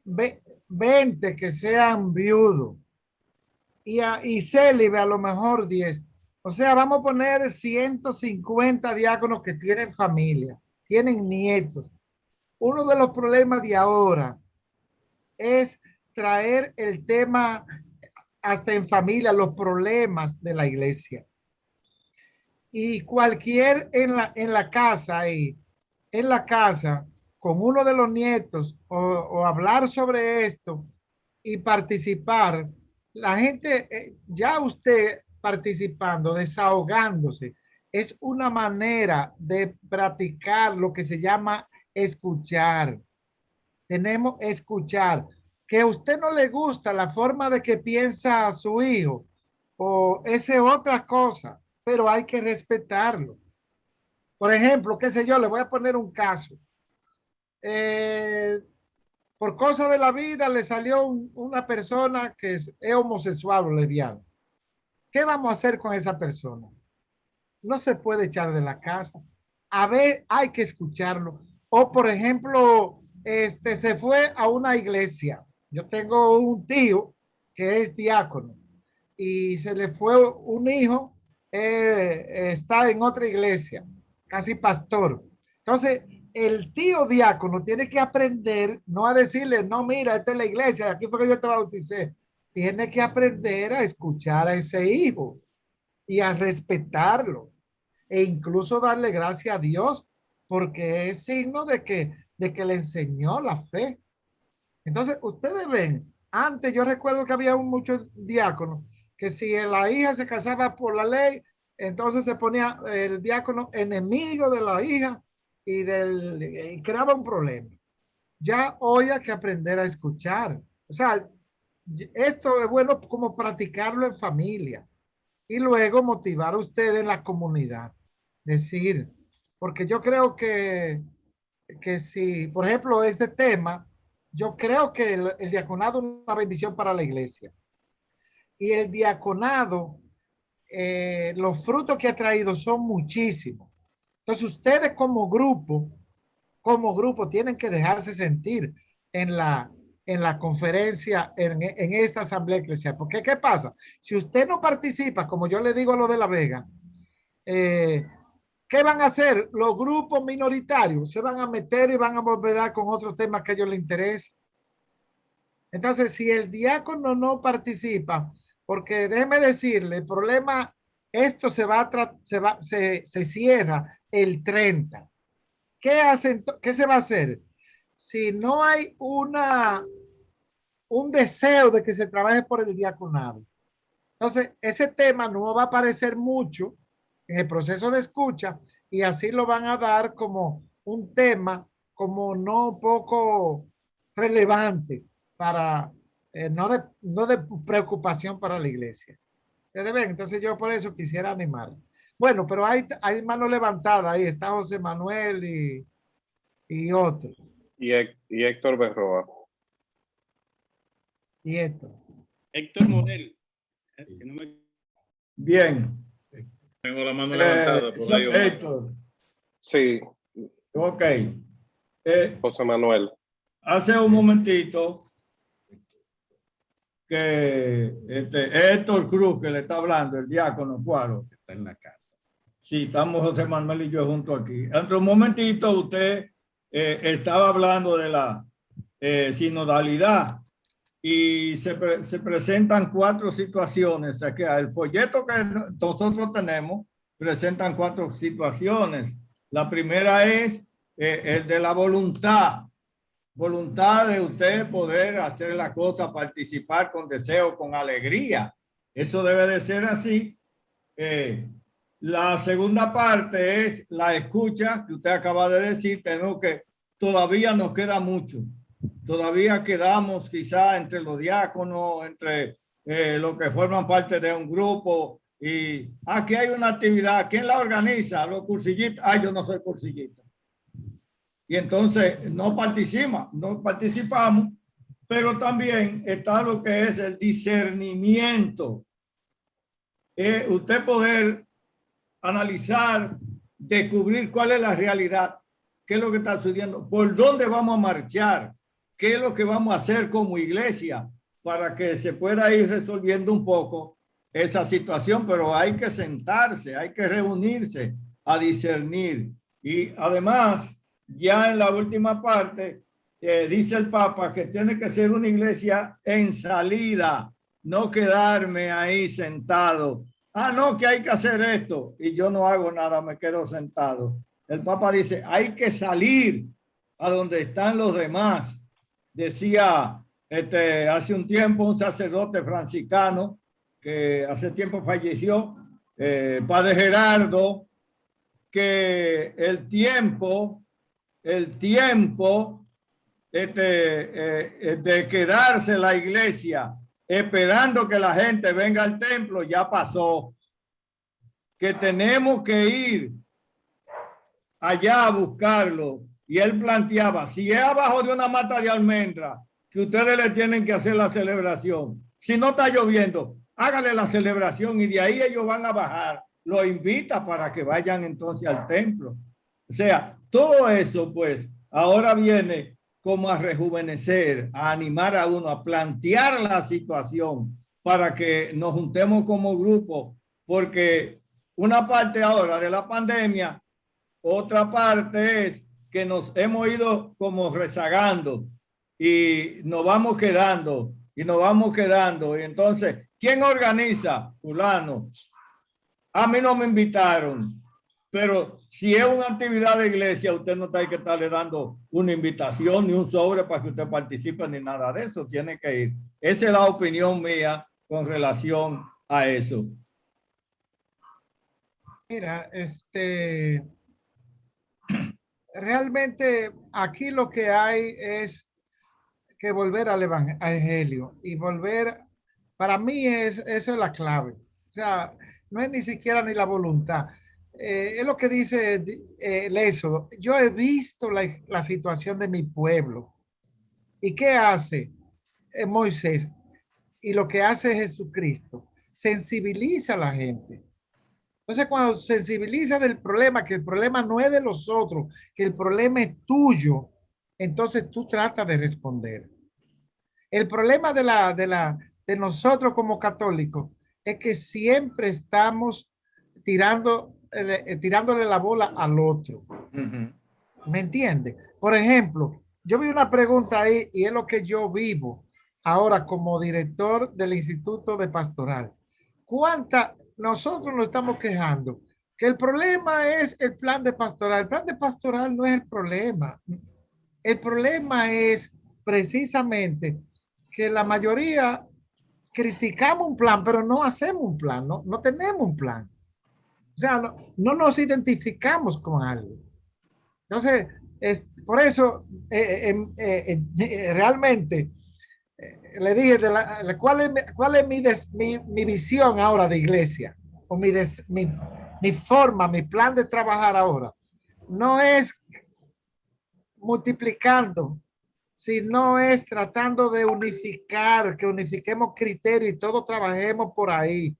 20 que sean viudos y célibe a lo mejor 10. O sea, vamos a poner 150 diáconos que tienen familia, tienen nietos. Uno de los problemas de ahora es traer el tema hasta en familia, los problemas de la iglesia. Y cualquier en la casa ahí, en la casa, con uno de los nietos o hablar sobre esto y participar, la gente, ya usted participando, desahogándose, es una manera de practicar lo que se llama escuchar. Tenemos escuchar. Que a usted no le gusta la forma de que piensa su hijo o esa es otra cosa, pero hay que respetarlo. Por ejemplo, qué sé yo, le voy a poner un caso. Por cosa de la vida le salió una persona que es homosexual o lesbiana. ¿Qué vamos a hacer con esa persona? No se puede echar de la casa. A ver, hay que escucharlo. O por ejemplo, se fue a una iglesia. Yo tengo un tío que es diácono y se le fue un hijo, está en otra iglesia, casi pastor. Entonces, el tío diácono tiene que aprender, no a decirle, no, mira, esta es la iglesia, aquí fue que yo te bauticé. Tiene que aprender a escuchar a ese hijo y a respetarlo e incluso darle gracias a Dios porque es signo de que le enseñó la fe. Entonces, ustedes ven, antes yo recuerdo que había muchos diáconos que si la hija se casaba por la ley, entonces se ponía el diácono enemigo de la hija y creaba un problema. Ya hoy hay que aprender a escuchar. O sea, esto es bueno como practicarlo en familia y luego motivar a ustedes en la comunidad. Decir, porque yo creo que si, por ejemplo, este tema, yo creo que el diaconado es una bendición para la iglesia. Y el diaconado, los frutos que ha traído son muchísimos. Entonces, ustedes como grupo tienen que dejarse sentir en la conferencia, en esta asamblea eclesial. Porque, ¿qué pasa? Si usted no participa, como yo le digo a los de La Vega, ¿qué van a hacer? Los grupos minoritarios se van a meter y van a volver con otros temas que a ellos les interesa. Entonces, si el diácono no participa, porque déjeme decirle, el problema, esto se cierra el 30. ¿Qué se va a hacer? Si no hay un deseo de que se trabaje por el diaconado. Entonces, ese tema no va a aparecer mucho en el proceso de escucha y así lo van a dar como un tema como no poco relevante para, no de preocupación para la iglesia. ¿Ustedes ven? Entonces yo por eso quisiera animar. Bueno, pero hay mano levantada, ahí está José Manuel y otro. Y Héctor Berroa. Y Héctor. Héctor Morel. Si no me... Bien. Tengo la mano levantada por ahí. Héctor. Sí. Ok. José Manuel. Hace un momentito que Héctor Cruz, que le está hablando, el diácono Cuaro, que está en la casa. Sí, estamos José Manuel y yo juntos aquí. Entre un momentito, usted estaba hablando de la sinodalidad y se presentan 4 situaciones. Aquí, el folleto que nosotros tenemos presentan 4 situaciones. La primera es el de la voluntad. Voluntad de usted poder hacer la cosa, participar con deseo, con alegría. Eso debe de ser así. La segunda parte es la escucha que usted acaba de decir. Tenemos que, todavía nos queda mucho. Todavía quedamos quizá entre los diáconos, entre los que forman parte de un grupo. Y aquí hay una actividad. ¿Quién la organiza? Los cursillistas. Ah, yo no soy cursillista. Y entonces no participamos, pero también está lo que es el discernimiento. Usted poder analizar, descubrir cuál es la realidad, qué es lo que está sucediendo, por dónde vamos a marchar, qué es lo que vamos a hacer como iglesia para que se pueda ir resolviendo un poco esa situación, pero hay que sentarse, hay que reunirse a discernir. Y además, ya en la última parte, dice el Papa que tiene que ser una iglesia en salida, no quedarme ahí sentado. Ah, no, que hay que hacer esto y yo no hago nada, me quedo sentado. El Papa dice, hay que salir a donde están los demás. Decía hace un tiempo un sacerdote franciscano que hace tiempo falleció, Padre Gerardo, que el tiempo de quedarse en la iglesia esperando que la gente venga al templo ya pasó, que tenemos que ir allá a buscarlo. Y él planteaba, si es abajo de una mata de almendra, que ustedes le tienen que hacer la celebración. Si no está lloviendo, hágale la celebración y de ahí ellos van a bajar. Lo invita para que vayan entonces al templo. O sea, todo eso pues ahora viene como a rejuvenecer, a animar a uno, a plantear la situación para que nos juntemos como grupo, porque una parte ahora de la pandemia, otra parte es que nos hemos ido como rezagando y nos vamos quedando y nos vamos quedando. Y entonces, ¿quién organiza? Fulano. A mí no me invitaron. Pero si es una actividad de iglesia, usted no tiene que estarle dando una invitación ni un sobre para que usted participe ni nada de eso. Tiene que ir. Esa es la opinión mía con relación a eso. Mira, realmente aquí lo que hay es que volver al evangelio y volver, para mí eso es la clave. O sea, no es ni siquiera ni la voluntad. Es lo que dice el Éxodo. Yo he visto la situación de mi pueblo. ¿Y qué hace Moisés? Y lo que hace Jesucristo, sensibiliza a la gente. Entonces, cuando sensibiliza del problema, que el problema no es de los otros, que el problema es tuyo, entonces tú tratas de responder. El problema de nosotros como católicos es que siempre estamos tirándole la bola al otro. ¿Me entiende? Por ejemplo, yo vi una pregunta ahí y es lo que yo vivo ahora como director del Instituto de Pastoral. Nosotros nos estamos quejando que el problema es el plan de pastoral. El plan de pastoral no es el problema. El problema es precisamente que la mayoría criticamos un plan, pero no hacemos un plan, no tenemos un plan. O sea, no nos identificamos con algo. Entonces, por eso, realmente, le dije, ¿cuál es mi visión ahora de iglesia? O mi forma, mi plan de trabajar ahora. No es multiplicando, sino es tratando de unificar, que unifiquemos criterios y todos trabajemos por ahí.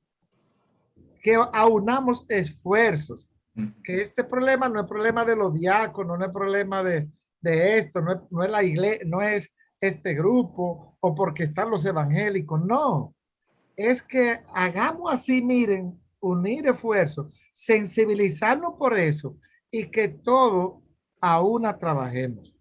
Que aunamos esfuerzos, que este problema no es problema de los diáconos, no es problema de esto, no es la iglesia, no es este grupo o porque están los evangélicos, no, es que hagamos así, miren, unir esfuerzos, sensibilizarnos por eso y que todos a una trabajemos.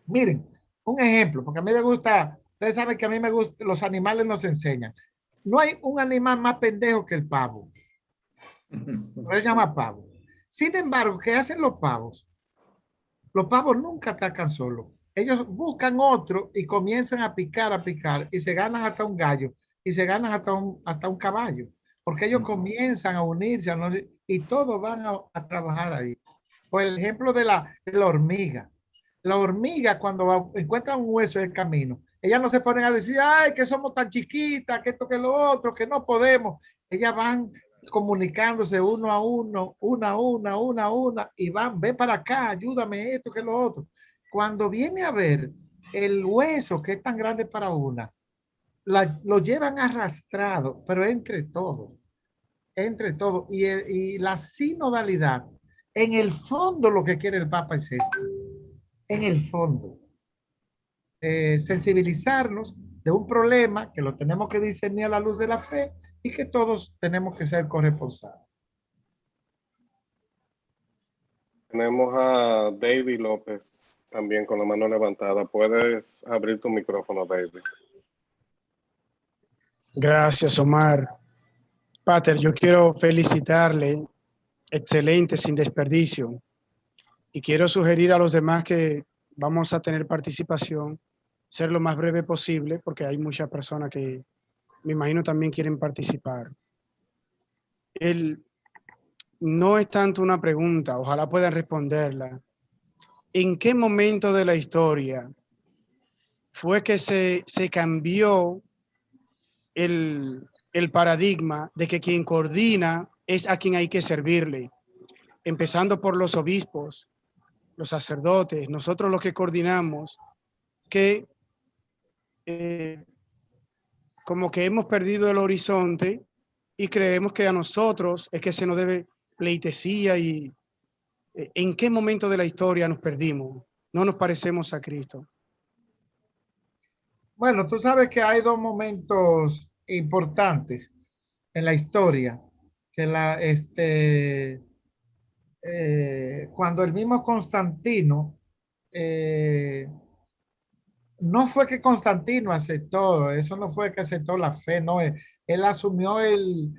Miren, un ejemplo, porque a mí me gusta, ustedes saben que a mí me gusta, los animales nos enseñan. No hay un animal más pendejo que el pavo. No se llama pavo. Sin embargo, ¿qué hacen los pavos? Los pavos nunca atacan solos. Ellos buscan otro y comienzan a picar y se ganan hasta un gallo y se ganan hasta un caballo, porque ellos comienzan a unirse y todos van a trabajar ahí. Por el ejemplo de la hormiga. La hormiga cuando encuentra un hueso en el camino, ellas no se ponen a decir, ay, que somos tan chiquitas, que esto, que lo otro, que no podemos. Ellas van comunicándose uno a uno, una a una, y van, ve para acá, ayúdame esto, que lo otro. Cuando viene a ver el hueso que es tan grande para una, lo llevan arrastrado, pero entre todos. Y la sinodalidad, en el fondo lo que quiere el Papa es esto. En el fondo, sensibilizarnos de un problema que lo tenemos que discernir a la luz de la fe y que todos tenemos que ser corresponsables. Tenemos a David López también con la mano levantada. Puedes abrir tu micrófono, David. Gracias, Omar. Pater, yo quiero felicitarle. Excelente, sin desperdicio. Y quiero sugerir a los demás que vamos a tener participación, ser lo más breve posible, porque hay muchas personas que me imagino también quieren participar. No es tanto una pregunta, ojalá puedan responderla. ¿En qué momento de la historia fue que se cambió el paradigma de que quien coordina es a quien hay que servirle? Empezando por los obispos, los sacerdotes, nosotros los que coordinamos, que como que hemos perdido el horizonte y creemos que a nosotros es que se nos debe pleitesía. Y ¿en qué momento de la historia nos perdimos? No nos parecemos a Cristo. Bueno, tú sabes que hay dos momentos importantes en la historia, que cuando el mismo Constantino, no fue que Constantino aceptó, eso no fue que aceptó la fe, no, él asumió el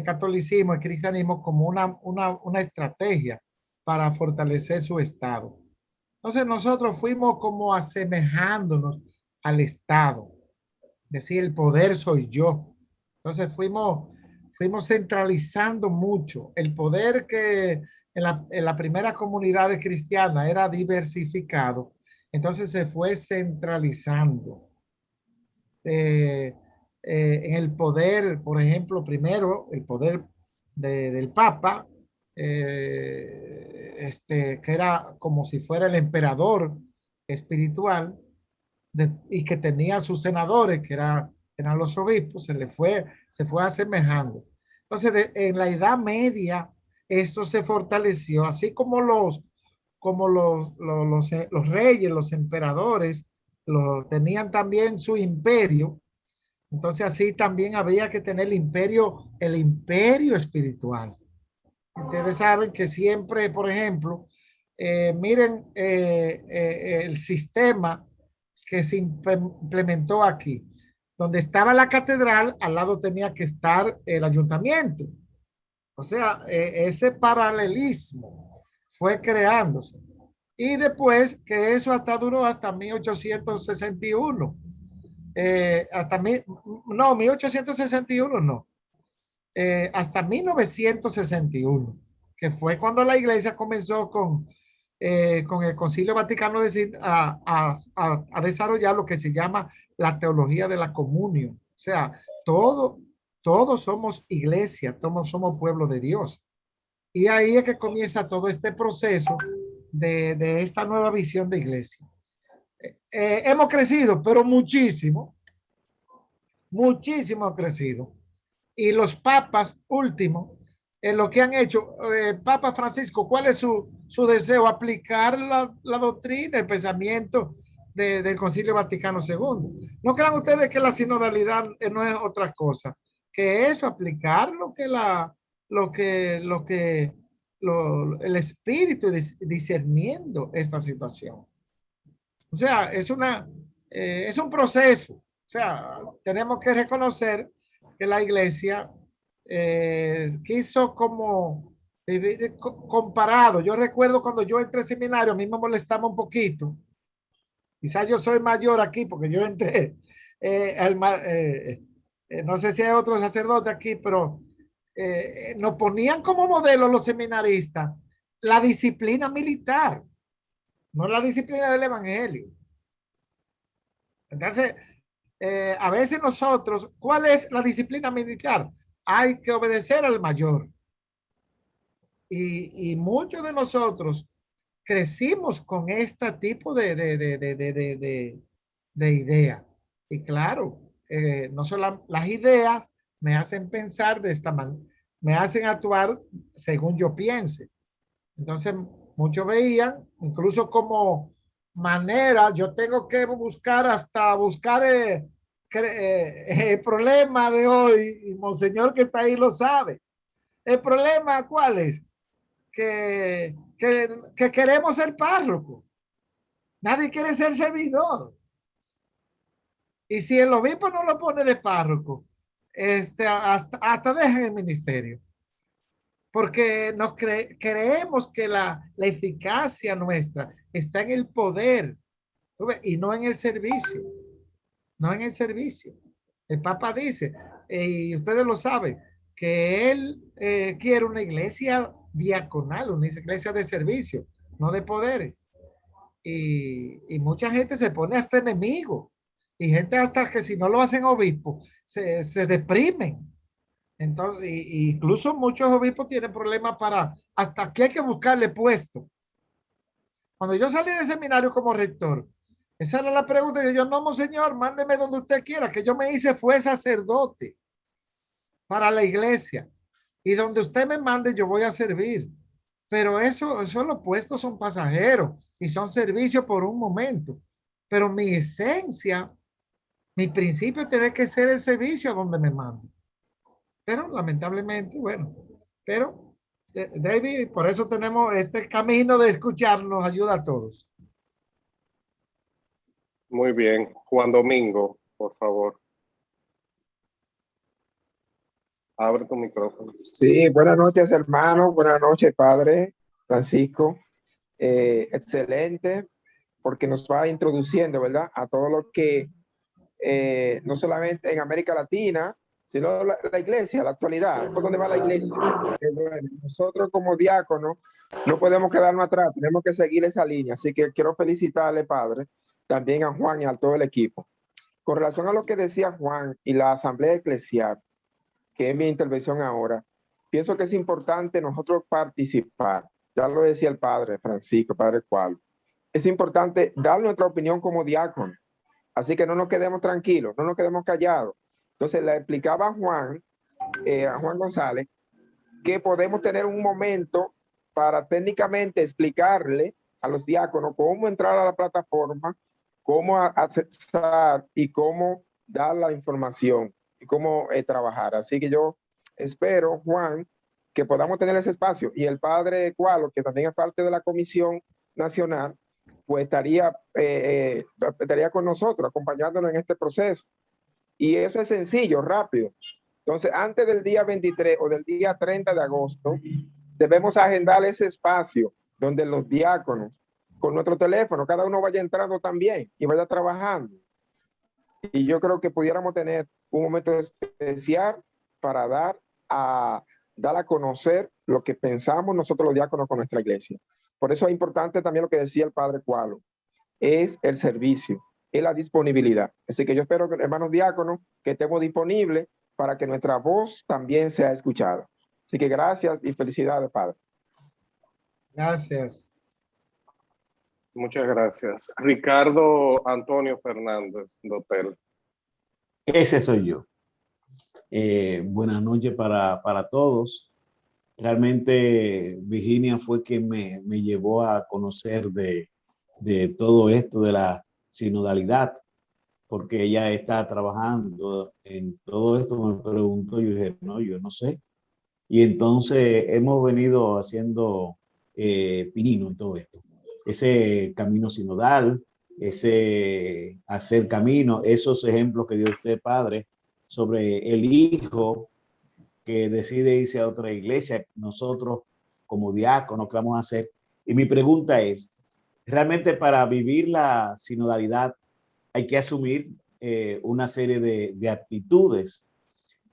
catolicismo, el cristianismo como una estrategia para fortalecer su Estado. Entonces nosotros fuimos como asemejándonos al Estado, decir, el poder soy yo. Entonces fuimos centralizando mucho. El poder que en la primera comunidad cristiana era diversificado, entonces se fue centralizando. En el poder, por ejemplo, primero, el poder del Papa, que era como si fuera el emperador espiritual, y que tenía sus senadores, que eran los obispos, se fue asemejando. Entonces, en la Edad Media, eso se fortaleció, así como los reyes, los emperadores, tenían también su imperio. Entonces, así también había que tener el imperio espiritual. Ustedes saben que siempre, por ejemplo, miren el sistema que se implementó aquí. Donde estaba la catedral, al lado tenía que estar el ayuntamiento. O sea, ese paralelismo fue creándose. Y después que eso duró hasta 1861. 1861 no. Hasta 1961, que fue cuando la iglesia comenzó con el Concilio Vaticano a desarrollar lo que se llama la teología de la comunión. O sea, todos somos iglesia, todos somos pueblo de Dios. Y ahí es que comienza todo este proceso de esta nueva visión de iglesia. Hemos crecido, pero muchísimo crecido. Y los papas últimos, lo que han hecho, Papa Francisco, ¿cuál es su deseo? Aplicar la doctrina, el pensamiento del Concilio Vaticano II. No crean ustedes que la sinodalidad no es otra cosa que eso, aplicar el espíritu discerniendo esta situación. O sea, es un proceso. O sea, tenemos que reconocer que la iglesia quiso como vivir comparado. Yo recuerdo cuando yo entré al seminario, a mí me molestaba un poquito. Quizás yo soy mayor aquí porque yo entré, no sé si hay otro sacerdote aquí, pero nos ponían como modelo los seminaristas la disciplina militar, no la disciplina del evangelio. Entonces, a veces nosotros, ¿cuál es la disciplina militar? Hay que obedecer al mayor. Y muchos de nosotros crecimos con este tipo de idea. Y claro, no solo las ideas me hacen pensar de esta manera, me hacen actuar según yo piense. Entonces, muchos veían, incluso como manera, yo tengo que buscar el problema de hoy, y Monseñor que está ahí lo sabe. ¿El problema cuál es? Que queremos ser párroco. Nadie quiere ser servidor. Y si el obispo no lo pone de párroco, hasta dejan el ministerio. Porque creemos que la eficacia nuestra está en el poder y no en el servicio. No en el servicio. El Papa dice, y ustedes lo saben, que él quiere una iglesia diaconal, una iglesia de servicio, no de poderes. Y mucha gente se pone hasta enemigo. Y gente hasta que si no lo hacen obispo, se deprimen. Entonces, incluso muchos obispos tienen problemas hasta aquí hay que buscarle puesto. Cuando yo salí del seminario como rector, esa era la pregunta. Yo, no, monseñor, mándeme donde usted quiera, que yo me hice fue sacerdote para la iglesia. Y donde usted me mande, yo voy a servir. Pero eso los puestos son pasajeros y son servicios por un momento. Pero mi esencia, mi principio tiene que ser el servicio a donde me mande. Pero lamentablemente, bueno, pero David, por eso tenemos este camino de escuchar, nos ayuda a todos. Muy bien. Juan Domingo, por favor. Abre tu micrófono. Sí, buenas noches, hermano. Buenas noches, padre Francisco. Excelente, porque nos va introduciendo, ¿verdad?, a todo lo que no solamente en América Latina, sino la iglesia, la actualidad, por dónde va la iglesia. Bueno, nosotros como diáconos no podemos quedarnos atrás, tenemos que seguir esa línea. Así que quiero felicitarle, padre, también a Juan y a todo el equipo. Con relación a lo que decía Juan y la asamblea eclesial, que es mi intervención ahora, pienso que es importante nosotros participar. Ya lo decía el padre Francisco, padre Cual. Es importante dar nuestra opinión como diácono. Así que no nos quedemos tranquilos, no nos quedemos callados. Entonces le explicaba a Juan González, que podemos tener un momento para técnicamente explicarle a los diáconos cómo entrar a la plataforma, cómo accesar y cómo dar la información y cómo trabajar. Así que yo espero, Juan, que podamos tener ese espacio. Y el padre Cualo, que también es parte de la Comisión Nacional, pues estaría con nosotros, acompañándonos en este proceso. Y eso es sencillo, rápido. Entonces, antes del día 23 o del día 30 de agosto, debemos agendar ese espacio donde los diáconos, con nuestro teléfono, cada uno vaya entrando también y vaya trabajando. Y yo creo que pudiéramos tener un momento especial para dar a conocer lo que pensamos nosotros los diáconos con nuestra iglesia. Por eso es importante también lo que decía el padre Cualo, es el servicio, es la disponibilidad. Así que yo espero, que, hermanos diáconos, que estemos disponibles para que nuestra voz también sea escuchada. Así que gracias y felicidades, padre. Gracias. Muchas gracias. Ricardo Antonio Fernández, Dotel. Ese soy yo. Buenas noches para todos. Realmente Virginia fue quien me llevó a conocer de todo esto de la sinodalidad. porque ella está trabajando en todo esto, me preguntó, yo dije, no, yo no sé. Y entonces hemos venido haciendo pinino en todo esto. Ese camino sinodal, ese hacer camino, esos ejemplos que dio usted, padre, sobre el hijo que decide irse a otra iglesia, nosotros como diáconos, ¿qué vamos a hacer? Y mi pregunta es, realmente para vivir la sinodalidad hay que asumir una serie de actitudes.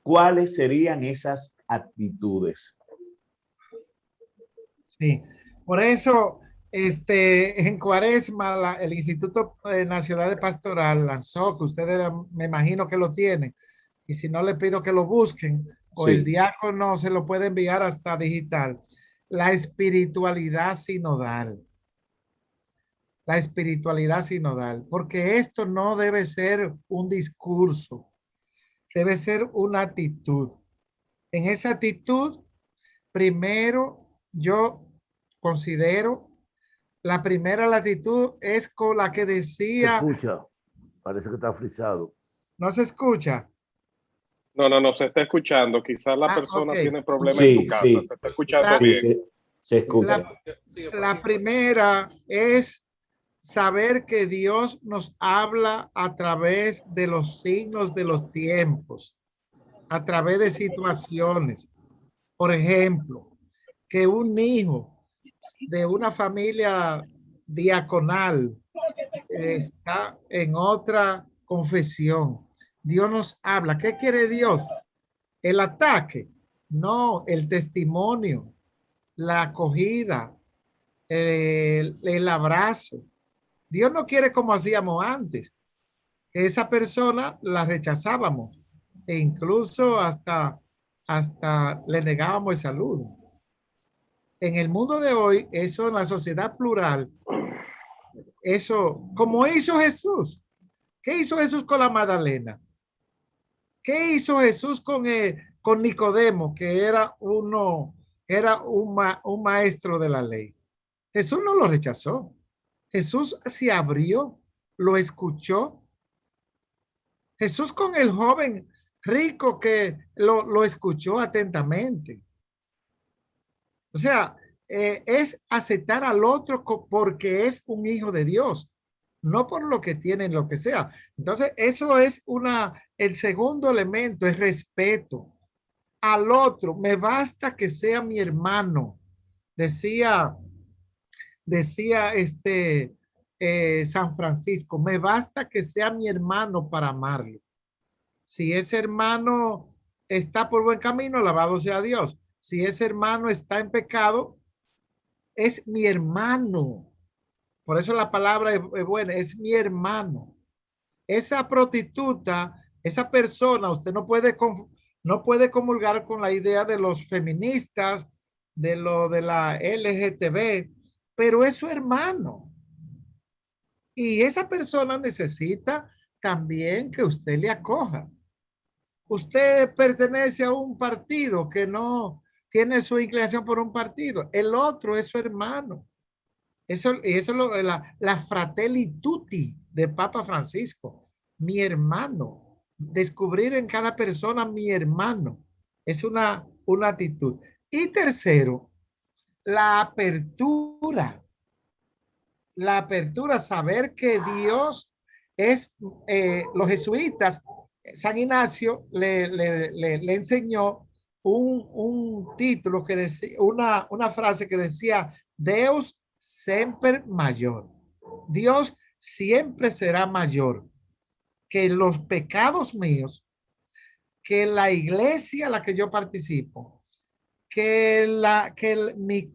¿Cuáles serían esas actitudes? Sí, por eso en Cuaresma el Instituto Nacional de Pastoral lanzó, que ustedes me imagino que lo tienen, y si no les pido que lo busquen, o el diácono se lo puede enviar hasta digital, la espiritualidad sinodal. La espiritualidad sinodal, porque esto no debe ser un discurso, debe ser una actitud. En esa actitud, primero yo considero, la primera actitud es con la que decía... Se escucha, parece que está frisado. ¿No se escucha? No, se está escuchando. Quizás la persona tiene problemas en su casa. Se está escuchando bien. Se escucha. La primera es saber que Dios nos habla a través de los signos de los tiempos, a través de situaciones. Por ejemplo, que un hijo de una familia diaconal está en otra confesión. Dios nos habla. ¿Qué quiere Dios? ¿El ataque? No, el testimonio, la acogida, el abrazo. Dios no quiere como hacíamos antes, que esa persona la rechazábamos e incluso hasta le negábamos el saludo. En el mundo de hoy, eso en la sociedad plural, eso, como hizo Jesús. ¿Qué hizo Jesús con la Magdalena? ¿Qué hizo Jesús con Nicodemo, que era un maestro de la ley? Jesús no lo rechazó. Jesús se abrió, lo escuchó. Jesús con el joven rico que lo escuchó atentamente. O sea, es aceptar al otro porque es un hijo de Dios, no por lo que tiene, lo que sea. Entonces, eso es el segundo elemento, es respeto al otro. Me basta que sea mi hermano. Decía San Francisco, me basta que sea mi hermano para amarlo. Si ese hermano está por buen camino, alabado sea Dios. Si ese hermano está en pecado, es mi hermano. Por eso la palabra es buena, es mi hermano. Esa prostituta, esa persona, usted no puede comulgar con la idea de los feministas, de la LGTB, pero es su hermano. Y esa persona necesita también que usted le acoja. Usted pertenece a un partido que no tiene su inclinación por un partido. El otro es su hermano. Eso es la fratelli tutti de Papa Francisco. Mi hermano. Descubrir en cada persona mi hermano. Es una actitud. Y tercero, la apertura. La apertura, saber que Dios es, los jesuitas, San Ignacio le enseñó un título que decía, una frase que decía, Deus semper mayor. Dios siempre será mayor que los pecados míos, que la iglesia a la que yo participo, que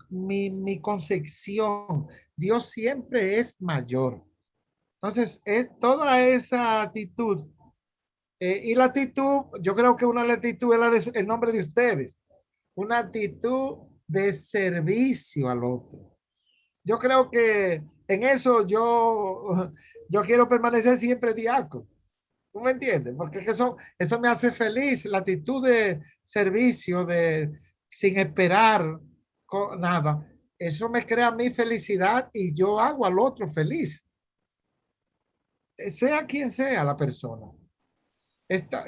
mi concepción. Dios siempre es mayor. Entonces, es toda esa actitud. Y la actitud, yo creo que una actitud es el nombre de ustedes. Una actitud de servicio al otro. Yo creo que en eso yo quiero permanecer siempre diácono. ¿Tú me entiendes? Porque eso me hace feliz. La actitud de servicio, sin esperar nada. Eso me crea mi felicidad y yo hago al otro feliz. sea quien sea la persona.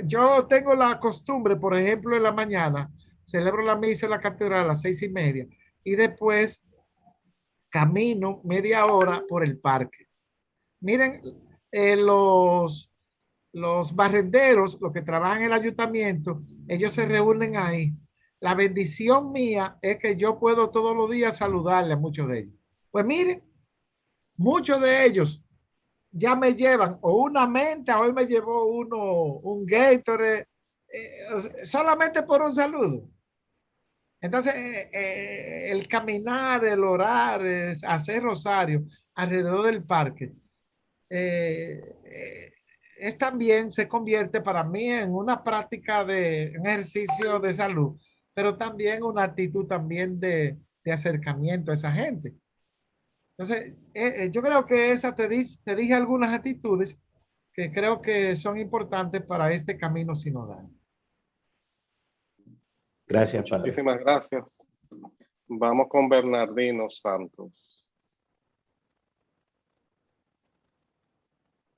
Yo tengo la costumbre, por ejemplo, en la mañana, celebro la misa en la catedral a las 6:30 y después camino media hora por el parque. Miren, los barrenderos, los que trabajan en el ayuntamiento, ellos se reúnen ahí. La bendición mía es que yo puedo todos los días saludarle a muchos de ellos. Pues miren, muchos de ellos ya me llevan o una menta, hoy me llevó un Gatorade, solamente por un saludo. Entonces, el caminar, el orar, hacer rosario alrededor del parque, es también se convierte para mí en una práctica de un ejercicio de salud, pero también una actitud también de acercamiento a esa gente. Entonces, yo creo que te dije algunas actitudes que creo que son importantes para este camino sinodal. Gracias, padre. Muchísimas gracias. Vamos con Bernardino Santos.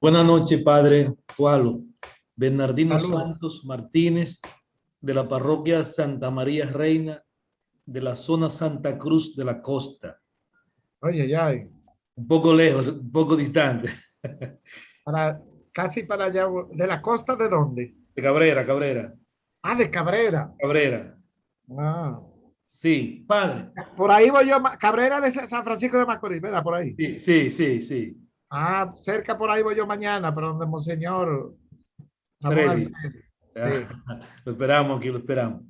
Buenas noches, padre Tualo. Bernardino Saludos. Santos Martínez, de la parroquia Santa María Reina, de la zona Santa Cruz de la Costa. Oye, ya. Un poco lejos, un poco distante. Casi para allá. ¿De la costa de dónde? De Cabrera, Cabrera. Ah, de Cabrera. Cabrera. Ah. Sí, padre. Por ahí voy yo, Cabrera de San Francisco de Macorís, ¿verdad? Por ahí. Sí, sí, sí, sí. Ah, cerca por ahí voy yo mañana, pero donde Monseñor Ramón Freddy. Alfredo. Sí. Lo esperamos, aquí lo esperamos.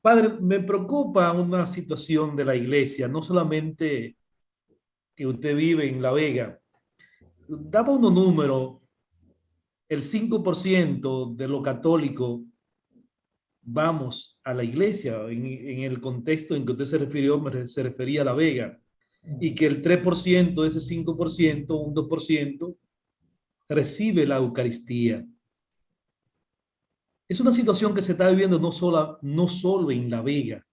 Padre, me preocupa una situación de la iglesia, no solamente que usted vive en La Vega. Daba unos números, el 5% de los católicos vamos a la iglesia, en el contexto en que usted se refirió, se refería a La Vega, y que el 3% de ese 5%, un 2%, recibe la Eucaristía. Es una situación que se está viviendo no solo en La Vega.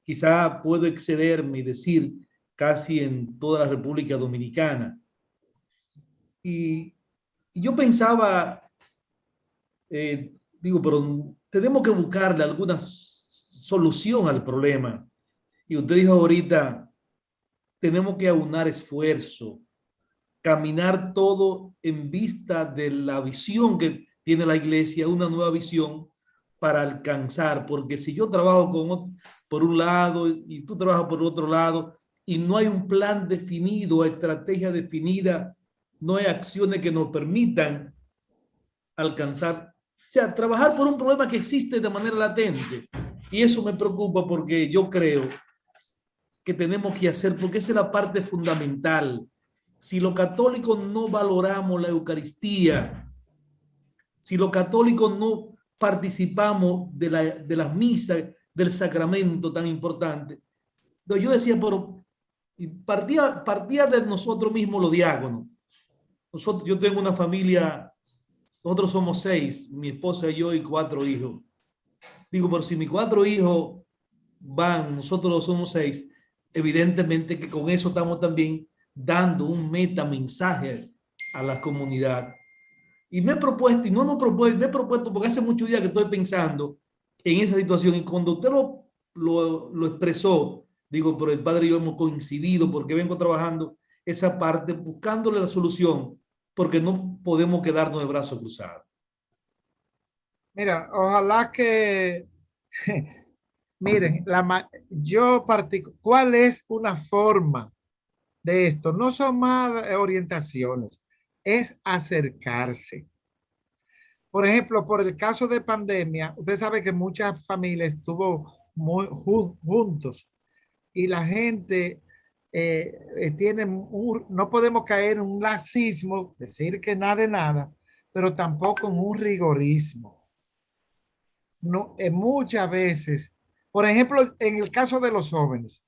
Quizá puedo excederme y decir casi en toda la República Dominicana. Y yo pensaba, pero tenemos que buscarle alguna solución al problema. Y usted dijo ahorita, tenemos que aunar esfuerzo, caminar todo en vista de la visión que tiene la iglesia, una nueva visión para alcanzar, porque si yo trabajo por un lado y tú trabajas por otro lado y no hay un plan definido, estrategia definida, no hay acciones que nos permitan alcanzar, o sea, trabajar por un problema que existe de manera latente. Y eso me preocupa porque yo creo que tenemos que hacer, porque esa es la parte fundamental. Si los católicos no valoramos la Eucaristía, si los católicos no participamos de las misas, del sacramento tan importante, yo decía, pero partía de nosotros mismos los diáconos. Yo tengo una familia, nosotros somos 6, mi esposa y yo y 4 hijos. Digo, pero si mis 4 hijos van, nosotros somos 6, evidentemente que con eso estamos también dando un metamensaje a la comunidad. Y me he propuesto, me he propuesto porque hace muchos días que estoy pensando en esa situación, y cuando usted lo expresó, digo, pero el padre y yo hemos coincidido porque vengo trabajando esa parte, buscándole la solución, porque no podemos quedarnos de brazos cruzados. Mira, ojalá que, miren, ¿cuál es una forma de esto? No son más orientaciones, es acercarse. Por ejemplo, por el caso de pandemia, usted sabe que muchas familias estuvo muy juntos y la gente no podemos caer en un laxismo, decir que nada de nada, pero tampoco en un rigorismo. No, muchas veces, por ejemplo, en el caso de los jóvenes,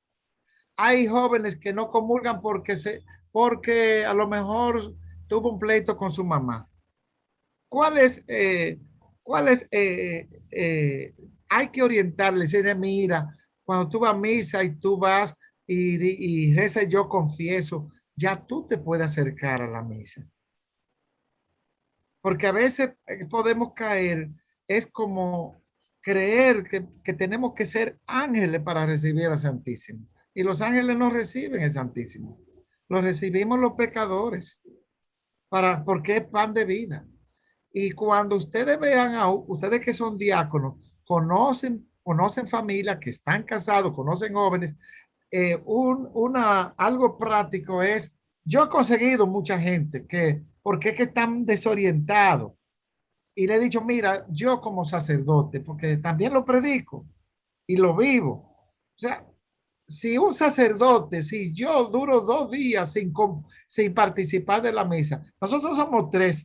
hay jóvenes que no comulgan porque a lo mejor tuvo un pleito con su mamá. Hay que orientarles, mira, cuando tú vas a misa y tú vas y reza, yo confieso, ya tú te puedes acercar a la misa. porque a veces podemos caer, es como creer que tenemos que ser ángeles para recibir al Santísimo. Y los ángeles no reciben el Santísimo. Lo recibimos los pecadores, porque es pan de vida. Y cuando ustedes vean a ustedes que son diáconos, conocen familias que están casados, conocen jóvenes, algo práctico es, yo he conseguido mucha gente porque es que están desorientados. Y le he dicho, mira, yo como sacerdote, porque también lo predico y lo vivo. O sea, si un sacerdote, si yo duro 2 días sin participar de la misa, nosotros somos 3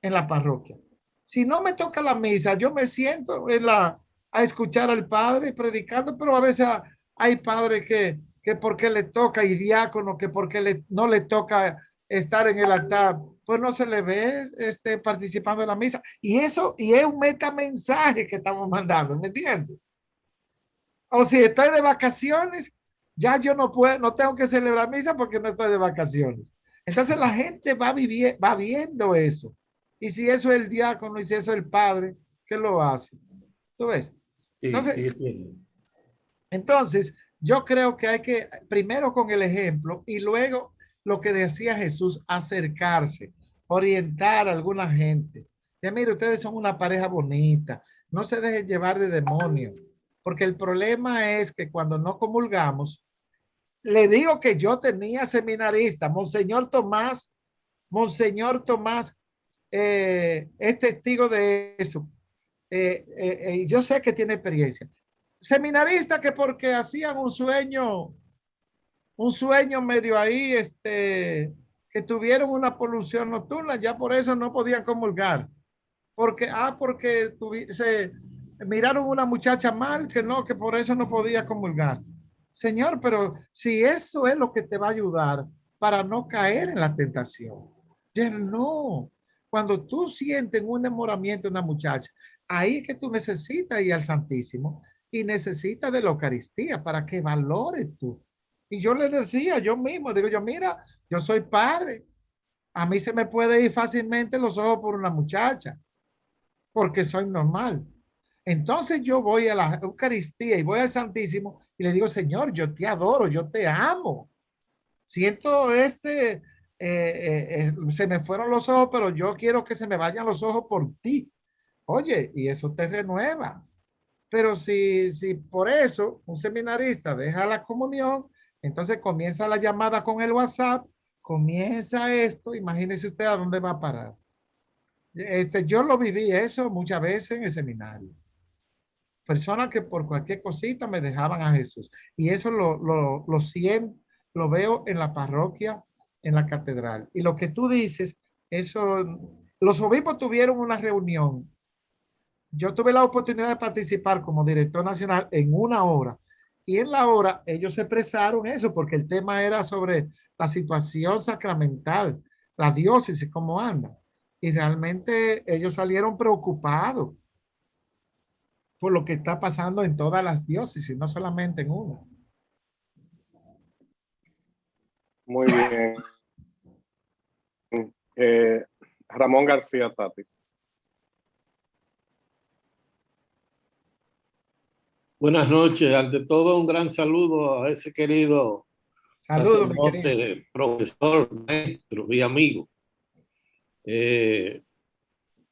en la parroquia. Si no me toca la misa, yo me siento a escuchar al padre predicando, pero a veces hay padres que porque le toca y diácono, que porque no le toca estar en el altar, pues no se le ve participando en la misa. Y es un metamensaje que estamos mandando, ¿me entiendes? O si estoy de vacaciones, ya yo no tengo que celebrar misa porque no estoy de vacaciones. Entonces la gente va viendo eso. Y si eso es el diácono y si eso es el padre, ¿qué lo hace? ¿Tú ves? Entonces, yo creo que hay que, primero con el ejemplo y luego lo que decía Jesús, acercarse, orientar a alguna gente. Ya mire, ustedes son una pareja bonita, no se dejen llevar de demonios, porque el problema es que cuando no comulgamos, le digo que yo tenía seminarista, Monseñor Tomás es testigo de eso. Yo sé que tiene experiencia. Seminarista que porque hacían un sueño medio ahí, que tuvieron una polución nocturna, ya por eso no podían comulgar. Porque se miraron una muchacha mal, que por eso no podía comulgar. Señor, pero si eso es lo que te va a ayudar para no caer en la tentación. Ya no. Cuando tú sientes un enamoramiento de una muchacha, ahí es que tú necesitas ir al Santísimo y necesitas de la Eucaristía para que valores tú. Y yo le decía, yo mismo, digo yo, mira, yo soy padre. A mí se me puede ir fácilmente los ojos por una muchacha, porque soy normal. Entonces yo voy a la Eucaristía y voy al Santísimo y le digo, Señor, yo te adoro, yo te amo. Siento se me fueron los ojos, pero yo quiero que se me vayan los ojos por ti. Oye, y eso te renueva. Pero si por eso un seminarista deja la comunión, entonces comienza la llamada con el WhatsApp, comienza esto, imagínese usted a dónde va a parar. Yo lo viví eso muchas veces en el seminario. Personas que por cualquier cosita me dejaban a Jesús. Y eso lo siento, lo veo en la parroquia, en la catedral. Y lo que tú dices, los obispos tuvieron una reunión. Yo tuve la oportunidad de participar como director nacional en una hora. Y en la hora ellos expresaron eso, porque el tema era sobre la situación sacramental, la diócesis, cómo anda. Y realmente ellos salieron preocupados por lo que está pasando en todas las diócesis, no solamente en una. Muy bien. Ramón García Tatis. Buenas noches. Ante todo, un gran saludo a ese querido sacerdote, profesor, maestro y amigo.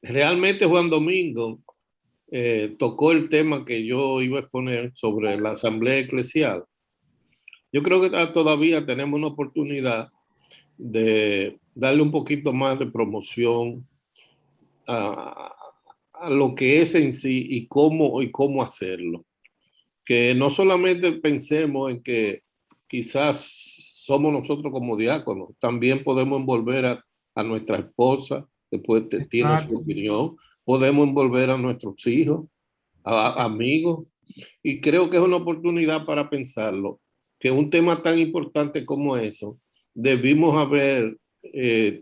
Realmente Juan Domingo tocó el tema que yo iba a exponer sobre la asamblea eclesial. Yo creo que todavía tenemos una oportunidad de darle un poquito más de promoción a lo que es en sí y cómo hacerlo. Que no solamente pensemos en que quizás somos nosotros como diáconos, también podemos envolver a nuestra esposa, después tiene su opinión, podemos envolver a nuestros hijos, a amigos, y creo que es una oportunidad para pensarlo, que un tema tan importante como eso, debimos haber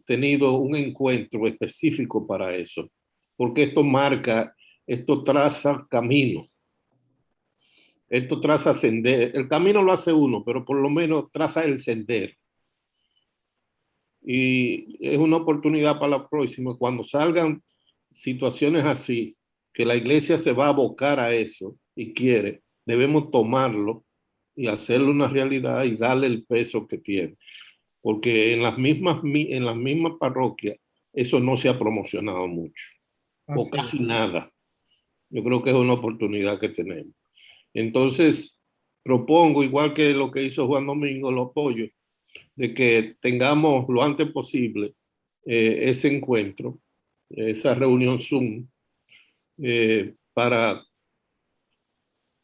tenido un encuentro específico para eso, porque esto traza camino. Esto traza sendero. El camino lo hace uno, pero por lo menos traza el sendero. Y es una oportunidad para la próxima. Cuando salgan situaciones así, que la iglesia se va a abocar a eso y quiere, debemos tomarlo y hacerlo una realidad y darle el peso que tiene. Porque en las mismas parroquias eso no se ha promocionado mucho, o casi nada. Yo creo que es una oportunidad que tenemos. Entonces, propongo, igual que lo que hizo Juan Domingo, lo apoyo, de que tengamos lo antes posible ese encuentro, esa reunión Zoom, para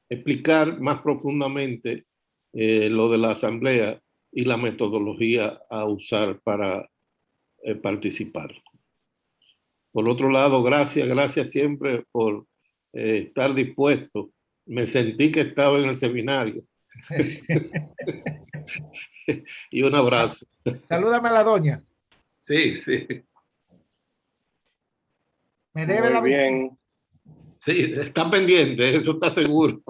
explicar más profundamente lo de la asamblea y la metodología a usar para participar. Por otro lado, gracias siempre por estar dispuesto. Me sentí que estaba en el seminario. Y un abrazo. Salúdame a la doña. Sí, sí. Me debe la visita. Sí, está pendiente, eso está seguro.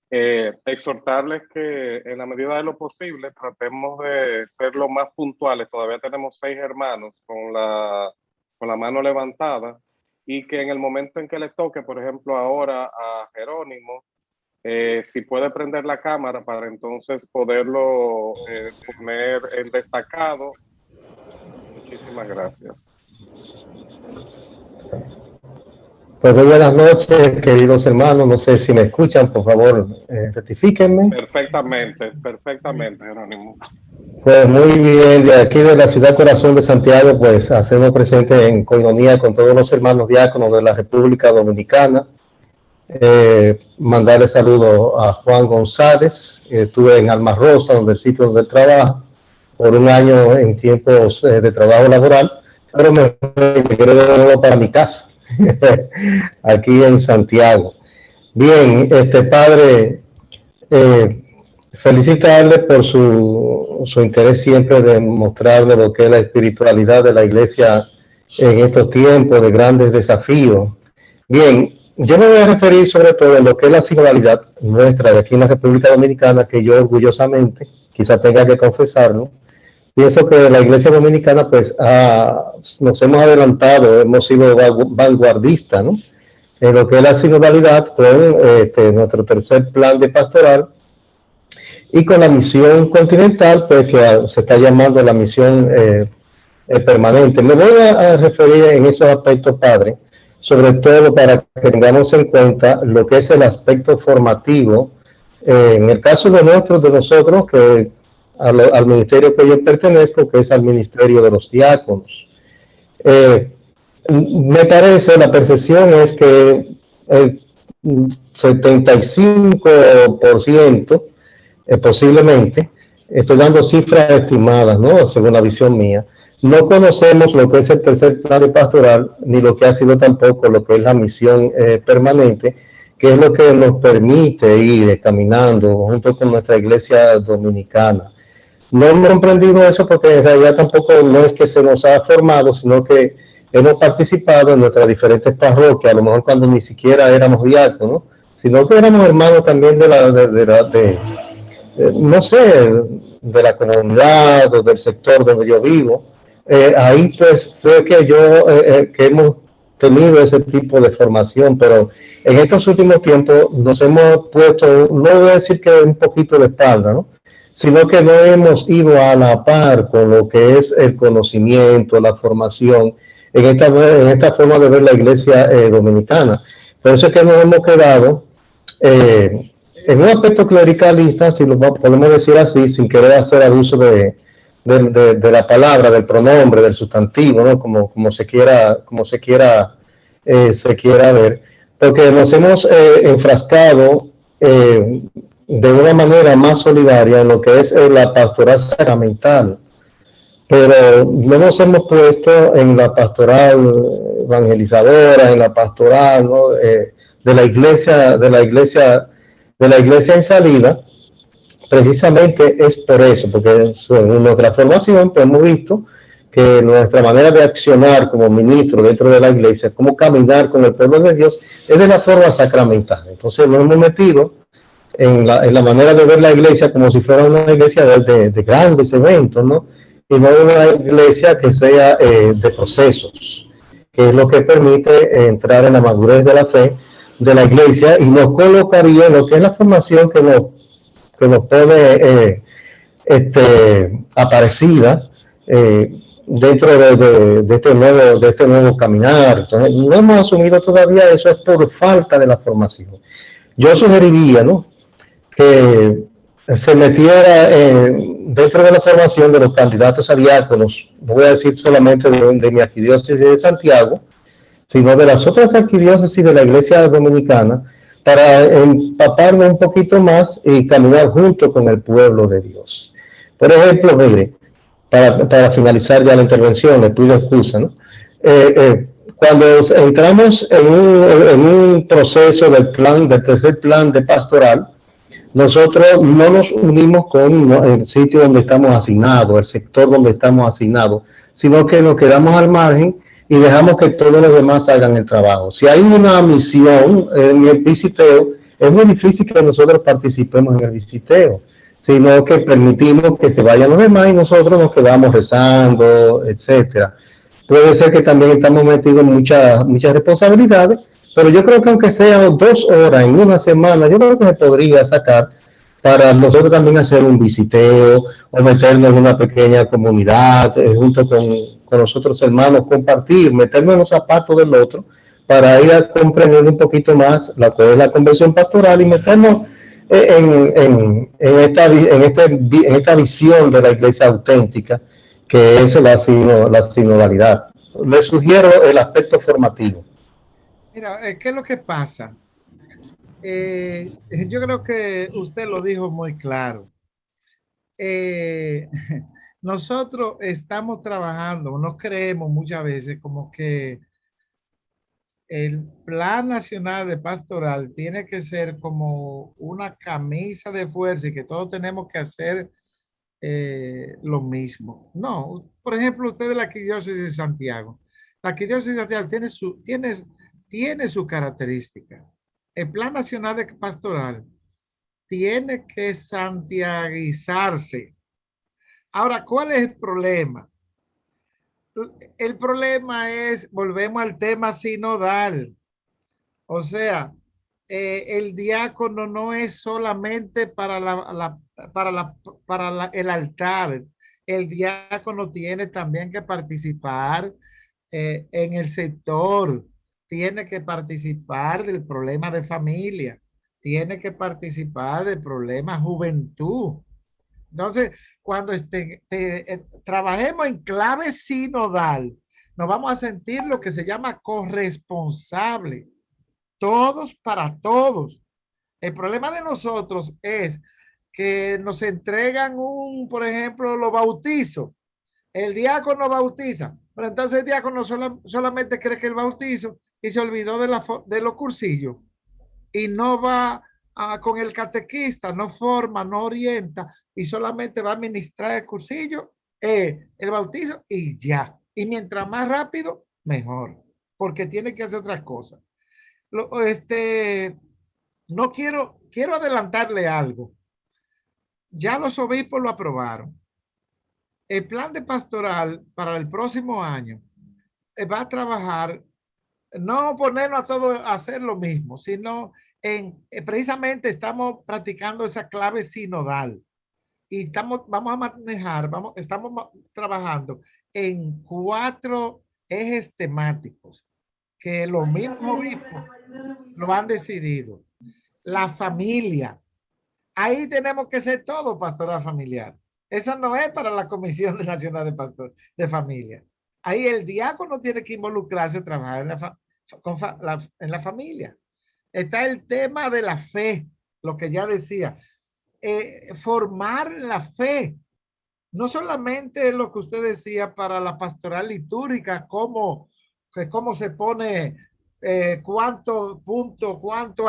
Exhortarles que en la medida de lo posible tratemos de ser lo más puntuales. Todavía tenemos 6 hermanos con la mano levantada, y que en el momento en que les toque, por ejemplo ahora a Jerónimo, si puede prender la cámara para entonces poderlo poner en destacado. Muchísimas gracias. Pues buenas noches, queridos hermanos. No sé si me escuchan, por favor, rectifíquenme. Perfectamente, Jerónimo. Pues muy bien, de aquí de la ciudad corazón de Santiago, pues hacemos presente en coinonía con todos los hermanos diáconos de la República Dominicana. Mandarle saludo a Juan González. Estuve en Alma Rosa, donde el sitio donde él trabaja, por un año en tiempos de trabajo laboral, pero me quiero devolverlo para mi casa, aquí en Santiago. Bien, padre, felicitarle por su interés siempre de mostrarle lo que es la espiritualidad de la iglesia en estos tiempos de grandes desafíos. Bien, yo me voy a referir sobre todo a lo que es la sinodalidad nuestra de aquí en la República Dominicana, que yo orgullosamente, quizá tenga que confesarlo, pienso que la iglesia dominicana pues nos hemos adelantado, hemos sido vanguardistas, ¿no?, en lo que es la sinodalidad con nuestro tercer plan de pastoral y con la misión continental, pues que se está llamando la misión permanente. Me voy a referir en esos aspectos, padre, sobre todo para que tengamos en cuenta lo que es el aspecto formativo. En el caso de nosotros, que al ministerio que yo pertenezco, que es al ministerio de los diáconos. Me parece, la percepción es que el 75% posiblemente, estoy dando cifras estimadas, ¿no?, según la visión mía, no conocemos lo que es el tercer plan de pastoral, ni lo que ha sido tampoco lo que es la misión permanente, que es lo que nos permite ir caminando junto con nuestra iglesia dominicana. No hemos comprendido eso porque en realidad tampoco no es que se nos ha formado, sino que hemos participado en nuestras diferentes parroquias, a lo mejor cuando ni siquiera éramos diáconos, sino que éramos hermanos también no sé, de la comunidad o del sector donde yo vivo. Ahí pues fue que que hemos tenido ese tipo de formación, pero en estos últimos tiempos nos hemos puesto, no voy a decir que un poquito de espalda, ¿no?, sino que no hemos ido a la par con lo que es el conocimiento, la formación, en esta forma de ver la iglesia dominicana. Por eso es que nos hemos quedado en un aspecto clericalista, si lo podemos decir así, sin querer hacer abuso de la palabra, del pronombre, del sustantivo, ¿no?, como se quiera ver, porque nos hemos enfrascado de una manera más solidaria en lo que es la pastoral sacramental, pero no nos hemos puesto en la pastoral evangelizadora, en la pastoral, ¿no?, de la iglesia en salida. Precisamente es por eso, porque en nuestra formación pues, hemos visto que nuestra manera de accionar como ministro dentro de la iglesia, cómo caminar con el pueblo de Dios, es de la forma sacramental. Entonces nos hemos metido en la manera de ver la iglesia como si fuera una iglesia de grandes eventos, ¿no? y no una iglesia que sea de procesos, que es lo que permite entrar en la madurez de la fe de la iglesia y nos colocaría en lo que es la formación que nos pone aparecida dentro de este nuevo caminar. Entonces, no hemos asumido todavía eso, es por falta de la formación. Yo sugeriría, ¿no?, que se metiera dentro de la formación de los candidatos a diáconos, no voy a decir solamente de mi arquidiócesis de Santiago, sino de las otras arquidiócesis de la Iglesia Dominicana, para empaparnos un poquito más y caminar junto con el pueblo de Dios. Por ejemplo, mire, para finalizar ya la intervención, le pido excusa, ¿no? Cuando entramos en un proceso del tercer plan de pastoral, nosotros no nos unimos con el sitio donde estamos asignados, el sector donde estamos asignados, sino que nos quedamos al margen y dejamos que todos los demás hagan el trabajo. Si hay una misión en el visiteo, es muy difícil que nosotros participemos en el visiteo, sino que permitimos que se vayan los demás y nosotros nos quedamos rezando, etcétera. Puede ser que también estamos metidos en muchas responsabilidades, pero yo creo que aunque sean 2 horas en una semana, yo creo que se podría sacar para nosotros también hacer un visiteo o meternos en una pequeña comunidad junto con los otros hermanos, compartir, meternos en los zapatos del otro para ir a comprender un poquito más la que es la conversión pastoral y meternos en esta visión de la iglesia auténtica que es la sinodalidad. Les sugiero el aspecto formativo. Mira, ¿qué es lo que pasa? Yo creo que usted lo dijo muy claro. Nosotros estamos trabajando, nos creemos muchas veces como que el Plan Nacional de Pastoral tiene que ser como una camisa de fuerza y que todos tenemos que hacer lo mismo. No, por ejemplo, usted de la Arquidiócesis de Santiago. La Arquidiócesis de Santiago tiene su característica. El Plan Nacional de Pastoral tiene que santiaguizarse. Ahora, ¿cuál es el problema? El problema es, volvemos al tema sinodal. O sea, el diácono no es solamente para el altar. El diácono tiene también que participar en el sector, tiene que participar del problema de familia, tiene que participar del problema juventud. Entonces, cuando trabajemos en clave sinodal, nos vamos a sentir lo que se llama corresponsable. Todos para todos. El problema de nosotros es que nos entregan por ejemplo, los bautizos. El diácono bautiza, pero entonces el diácono solamente cree que el bautizo y se olvidó de los cursillos y no va con el catequista, no forma, no orienta y solamente va a administrar el cursillo, el bautizo y ya. Y mientras más rápido, mejor, porque tiene que hacer otras cosas. No quiero adelantarle algo. Ya los obispos lo aprobaron. El plan de pastoral para el próximo año va a trabajar, no ponernos a todos a hacer lo mismo, sino precisamente estamos practicando esa clave sinodal y estamos trabajando en 4 ejes temáticos que los mismos obispos lo han decidido. La familia. Ahí tenemos que ser todo pastoral familiar. Eso no es para la Comisión Nacional de Familia. Ahí el diácono tiene que involucrarse a trabajar en la familia. Está el tema de la fe, lo que ya decía. Formar la fe. No solamente lo que usted decía para la pastoral litúrgica, cómo se pone, cuánto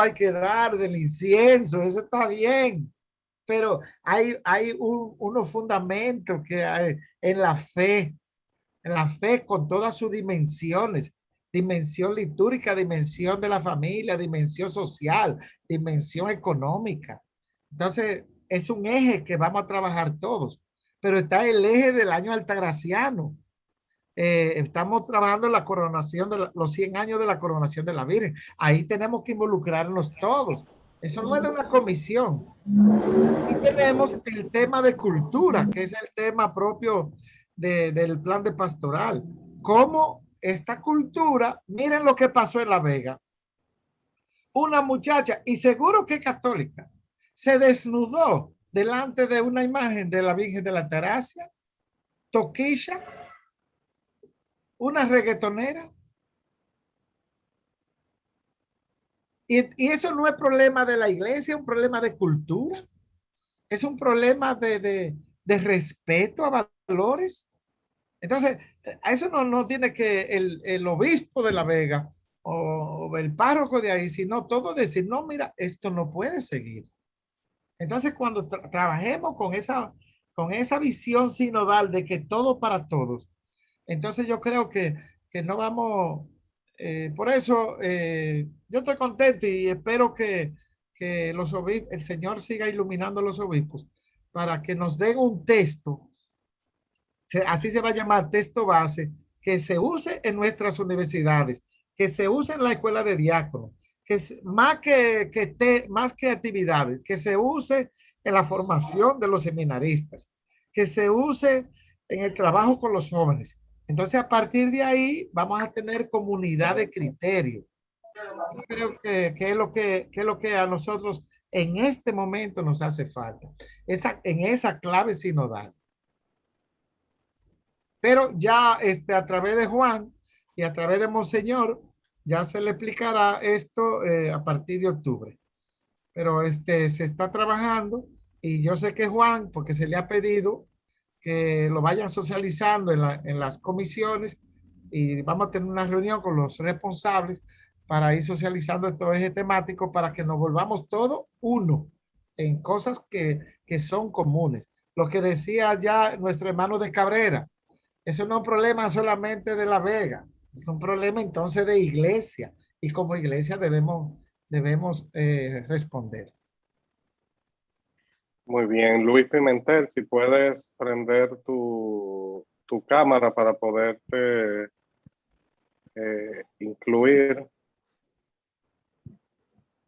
hay que dar del incienso, eso está bien. Pero hay unos fundamentos que hay en la fe con todas sus dimensiones, dimensión litúrgica, dimensión de la familia, dimensión social, dimensión económica. Entonces, es un eje que vamos a trabajar todos. pero está el eje del año altagraciano. Estamos trabajando en la coronación de los 100 años de la coronación de la Virgen. Ahí tenemos que involucrarnos todos. Eso no es de una comisión. Y tenemos el tema de cultura, que es el tema propio del plan de pastoral. Cómo esta cultura, miren lo que pasó en La Vega. Una muchacha, y seguro que católica, se desnudó delante de una imagen de la Virgen de la Altagracia, Toquilla, una reggaetonera. Y eso no es problema de la iglesia, es un problema de cultura. Es un problema de respeto a valores. Entonces, a eso no tiene que el obispo de La Vega o el párroco de ahí, sino todo decir, no, mira, esto no puede seguir. Entonces, cuando trabajemos con esa visión sinodal de que todo para todos, entonces yo creo que no vamos, por eso yo estoy contento y espero que los obispos, el Señor siga iluminando a los obispos para que nos den un texto, así se va a llamar texto base, que se use en nuestras universidades, que se use en la escuela de diáconos, que más que actividades, que se use en la formación de los seminaristas, que se use en el trabajo con los jóvenes. Entonces, a partir de ahí, vamos a tener comunidad de criterio. Yo creo que es lo que a nosotros en este momento nos hace falta, en esa clave sinodal. Pero ya a través de Juan y a través de Monseñor, ya se le explicará esto a partir de octubre. Pero se está trabajando y yo sé que Juan, porque se le ha pedido que lo vayan socializando en las comisiones y vamos a tener una reunión con los responsables para ir socializando estos ejes temáticos para que nos volvamos todos uno en cosas que son comunes. Lo que decía ya nuestro hermano de Cabrera, eso no es un problema solamente de La Vega, es un problema entonces de iglesia y como iglesia debemos responder. Muy bien, Luis Pimentel, si puedes prender tu cámara para poderte incluir.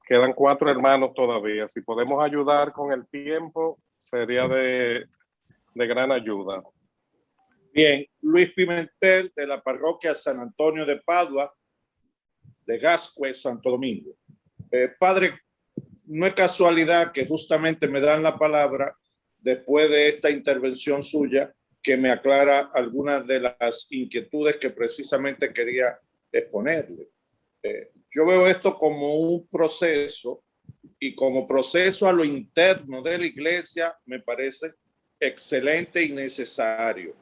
Quedan 4 hermanos todavía. Si podemos ayudar con el tiempo, sería de gran ayuda. Bien, Luis Pimentel, de la parroquia San Antonio de Padua, de Gascue, Santo Domingo. Padre, no es casualidad que justamente me dan la palabra después de esta intervención suya que me aclara algunas de las inquietudes que precisamente quería exponerle. Yo veo esto como un proceso y como proceso a lo interno de la iglesia me parece excelente y necesario.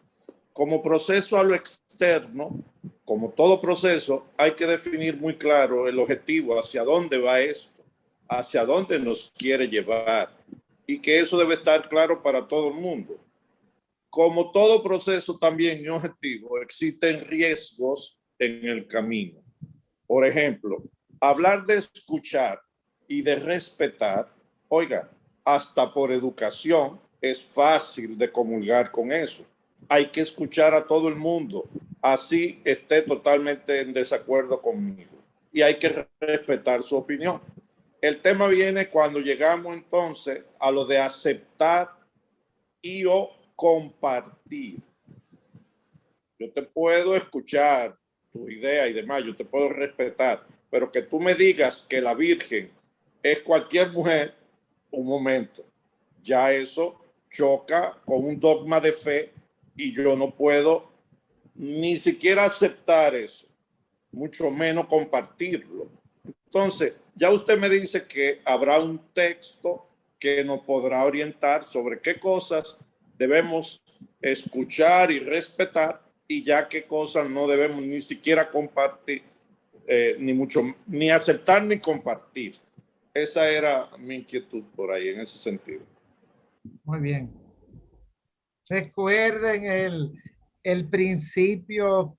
Como proceso a lo externo, como todo proceso, hay que definir muy claro el objetivo, hacia dónde va esto, hacia dónde nos quiere llevar y que eso debe estar claro para todo el mundo. Como todo proceso también y objetivo, existen riesgos en el camino. Por ejemplo, hablar de escuchar y de respetar, oiga, hasta por educación es fácil de comulgar con eso. Hay que escuchar a todo el mundo, así esté totalmente en desacuerdo conmigo. Y hay que respetar su opinión. El tema viene cuando llegamos entonces a lo de aceptar y o compartir. Yo te puedo escuchar tu idea y demás, yo te puedo respetar, pero que tú me digas que la Virgen es cualquier mujer, un momento, ya eso choca con un dogma de fe y yo no puedo ni siquiera aceptar eso, mucho menos compartirlo. Entonces, ya usted me dice que habrá un texto que nos podrá orientar sobre qué cosas debemos escuchar y respetar y ya qué cosas no debemos ni siquiera compartir, ni aceptar ni compartir. Esa era mi inquietud por ahí en ese sentido. Muy bien. Recuerden el principio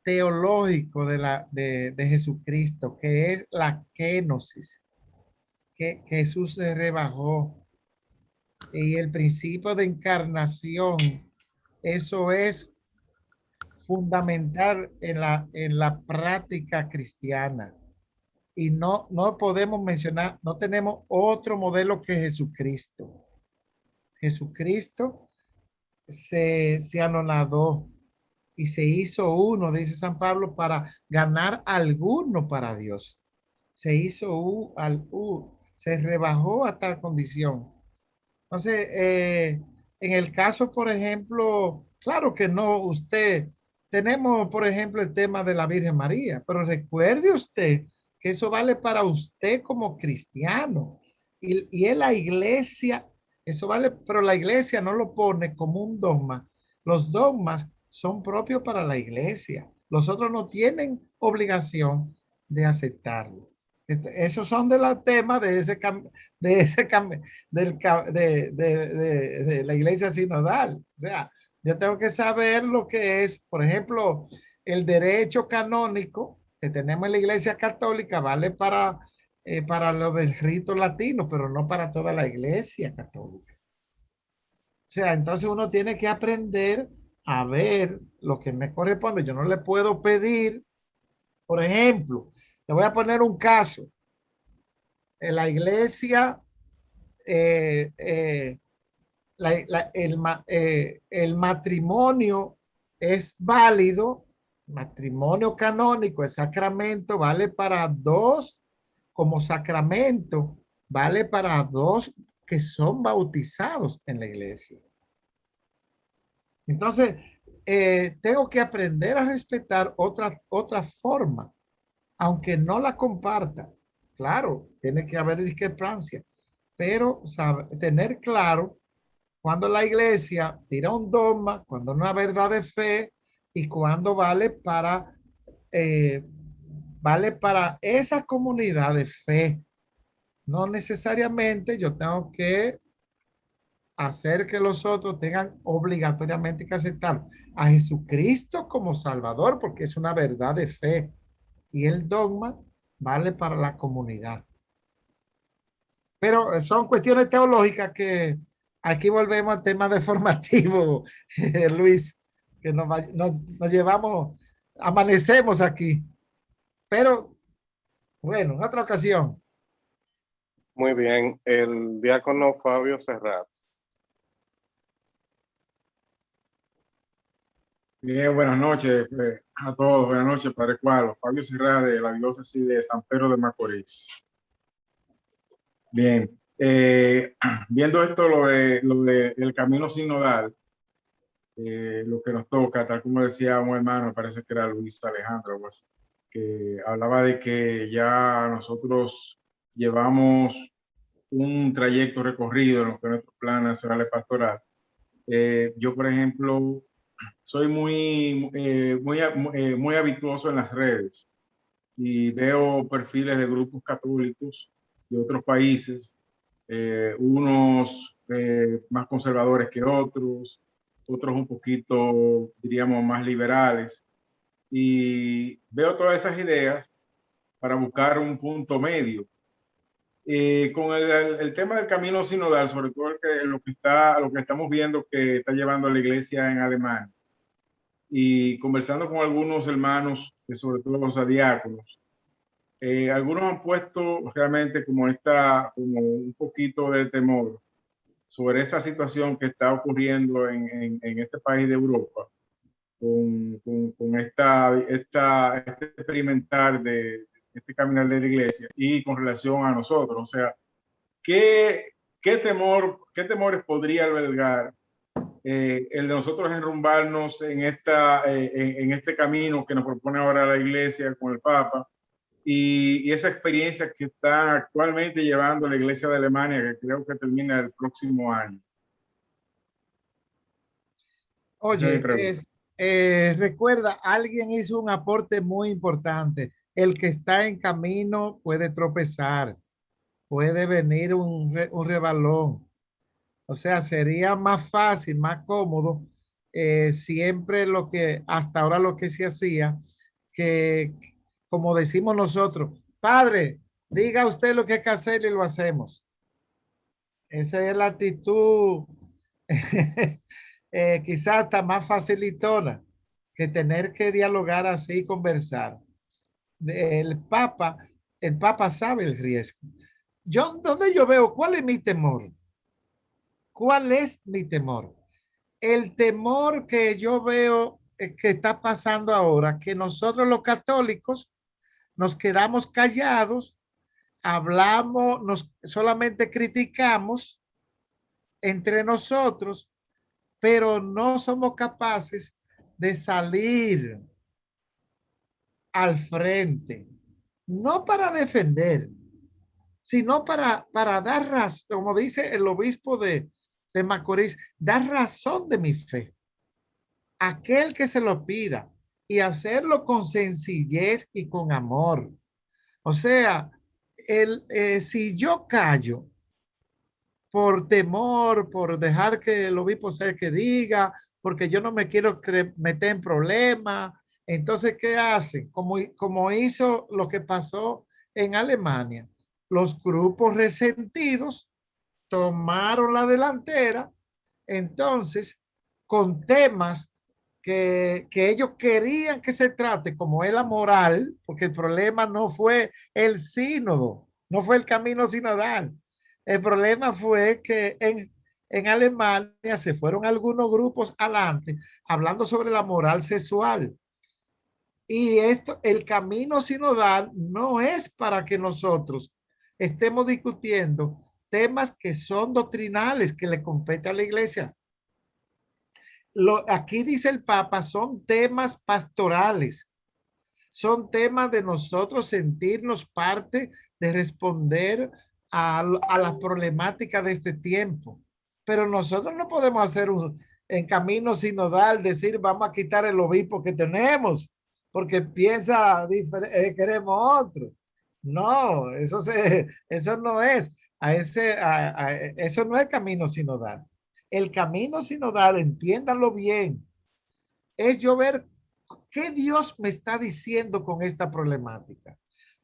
teológico de Jesucristo, que es la kenosis, que Jesús se rebajó. Y el principio de encarnación, eso es fundamental en la práctica cristiana. Y no podemos mencionar, no tenemos otro modelo que Jesucristo. Jesucristo se anonadó y se hizo uno, dice San Pablo, para ganar alguno para Dios. Se hizo se rebajó a tal condición. Entonces, en el caso, por ejemplo, claro que no, tenemos, por ejemplo, el tema de la Virgen María, pero recuerde usted que eso vale para usted como cristiano. Y en la iglesia, eso vale, pero la iglesia no lo pone como un dogma. Los dogmas son propios para la iglesia. Los otros no tienen obligación de aceptarlo. Esos son de los temas de la iglesia sinodal. O sea, yo tengo que saber lo que es, por ejemplo, el derecho canónico que tenemos en la iglesia católica vale para lo del rito latino, pero no para toda la iglesia católica. O sea, entonces uno tiene que aprender a ver lo que me corresponde. Yo no le puedo pedir, por ejemplo, le voy a poner un caso. En la iglesia, el matrimonio es válido, matrimonio canónico, el sacramento vale para dos, como sacramento vale para dos que son bautizados en la iglesia. Entonces, tengo que aprender a respetar otra forma, aunque no la comparta. Claro, tiene que haber discrepancia, pero tener claro cuando la iglesia tira un dogma, cuando una verdad de fe y cuando vale para esa comunidad de fe. No necesariamente yo tengo que hacer que los otros tengan obligatoriamente que aceptar a Jesucristo como Salvador, porque es una verdad de fe. Y el dogma vale para la comunidad. Pero son cuestiones teológicas que aquí volvemos al tema de formativo, Luis, que nos llevamos, amanecemos aquí. Pero, bueno, en otra ocasión. Muy bien, el diácono Fabio Serrat. Bien, buenas noches a todos. Buenas noches, Padre Cualo. Fabio Serrat, de la diócesis de San Pedro de Macorís. Bien, viendo esto, lo de el camino sinodal, lo que nos toca, tal como decía un hermano, me parece que era Luis Alejandro, pues, que hablaba de que ya nosotros llevamos un trayecto recorrido en lo que es nuestro plan nacional de pastoral. Yo, por ejemplo, soy muy habituoso en las redes y veo perfiles de grupos católicos de otros países, unos más conservadores que otros un poquito, diríamos, más liberales, y veo todas esas ideas para buscar un punto medio. Con el tema del camino sinodal, sobre todo lo que estamos viendo que está llevando a la iglesia en Alemania, y conversando con algunos hermanos, sobre todo los diáconos, algunos han puesto realmente como un poquito de temor sobre esa situación que está ocurriendo en este país de Europa, con este experimentar de este caminar de la iglesia y con relación a nosotros. O sea, ¿qué temores podría albergar el de nosotros enrumbarnos en este camino que nos propone ahora la iglesia con el Papa, y esa experiencia que está actualmente llevando la iglesia de Alemania, que creo que termina el próximo año? Oye, recuerda, alguien hizo un aporte muy importante. El que está en camino puede tropezar, puede venir un rebalón. O sea, sería más fácil, más cómodo, siempre hasta ahora lo que se hacía, que como decimos nosotros, padre, diga usted lo que hay que hacer y lo hacemos. Esa es la actitud quizás hasta más facilitona que tener que dialogar así y conversar. El Papa sabe el riesgo. ¿Dónde yo veo cuál es mi temor? ¿Cuál es mi temor? El temor que yo veo que está pasando ahora, que nosotros los católicos nos quedamos callados, hablamos, solamente criticamos entre nosotros, pero no somos capaces de salir al frente, no para defender, sino para dar razón, como dice el obispo de Macorís, dar razón de mi fe. Aquel que se lo pida y hacerlo con sencillez y con amor. O sea, si yo callo por temor, por dejar que el obispo sea el que diga, porque yo no me quiero meter en problemas, entonces, ¿qué hacen? Como hizo lo que pasó en Alemania. Los grupos resentidos tomaron la delantera, entonces, con temas que ellos querían que se trate, como es la moral, porque el problema no fue el sínodo, no fue el camino sinodal. El problema fue que en Alemania se fueron algunos grupos adelante hablando sobre la moral sexual. Y el camino sinodal no es para que nosotros estemos discutiendo temas que son doctrinales, que le compete a la iglesia. Aquí dice el Papa, son temas pastorales, son temas de nosotros sentirnos parte de responder a la problemática de este tiempo. Pero nosotros no podemos hacer en camino sinodal, decir vamos a quitar el obispo que tenemos, porque piensa diferente, queremos otro. No, eso no es, eso no es camino sinodal. El camino sinodal, entiéndanlo bien, es yo ver qué Dios me está diciendo con esta problemática.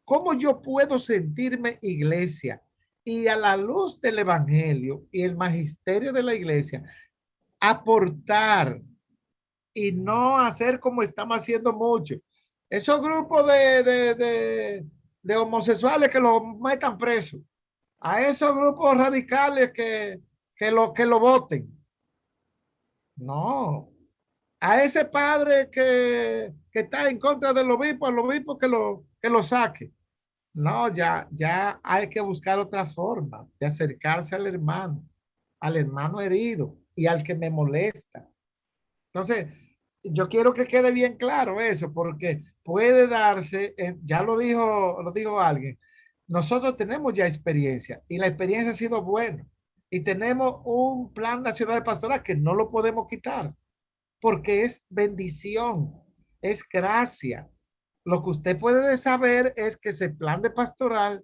¿Cómo yo puedo sentirme iglesia? Y a la luz del evangelio y el magisterio de la iglesia, aportar y no hacer como estamos haciendo mucho. Esos grupos de homosexuales que los metan presos. A esos grupos radicales que lo voten. No. A ese padre que está en contra del obispo, al obispo que lo saque. No, ya hay que buscar otra forma de acercarse al hermano herido y al que me molesta. Entonces, yo quiero que quede bien claro eso, porque puede darse, ya lo dijo alguien, nosotros tenemos ya experiencia y la experiencia ha sido buena y tenemos un plan nacional de pastoral que no lo podemos quitar porque es bendición, es gracia. Lo que usted puede saber es que ese plan de pastoral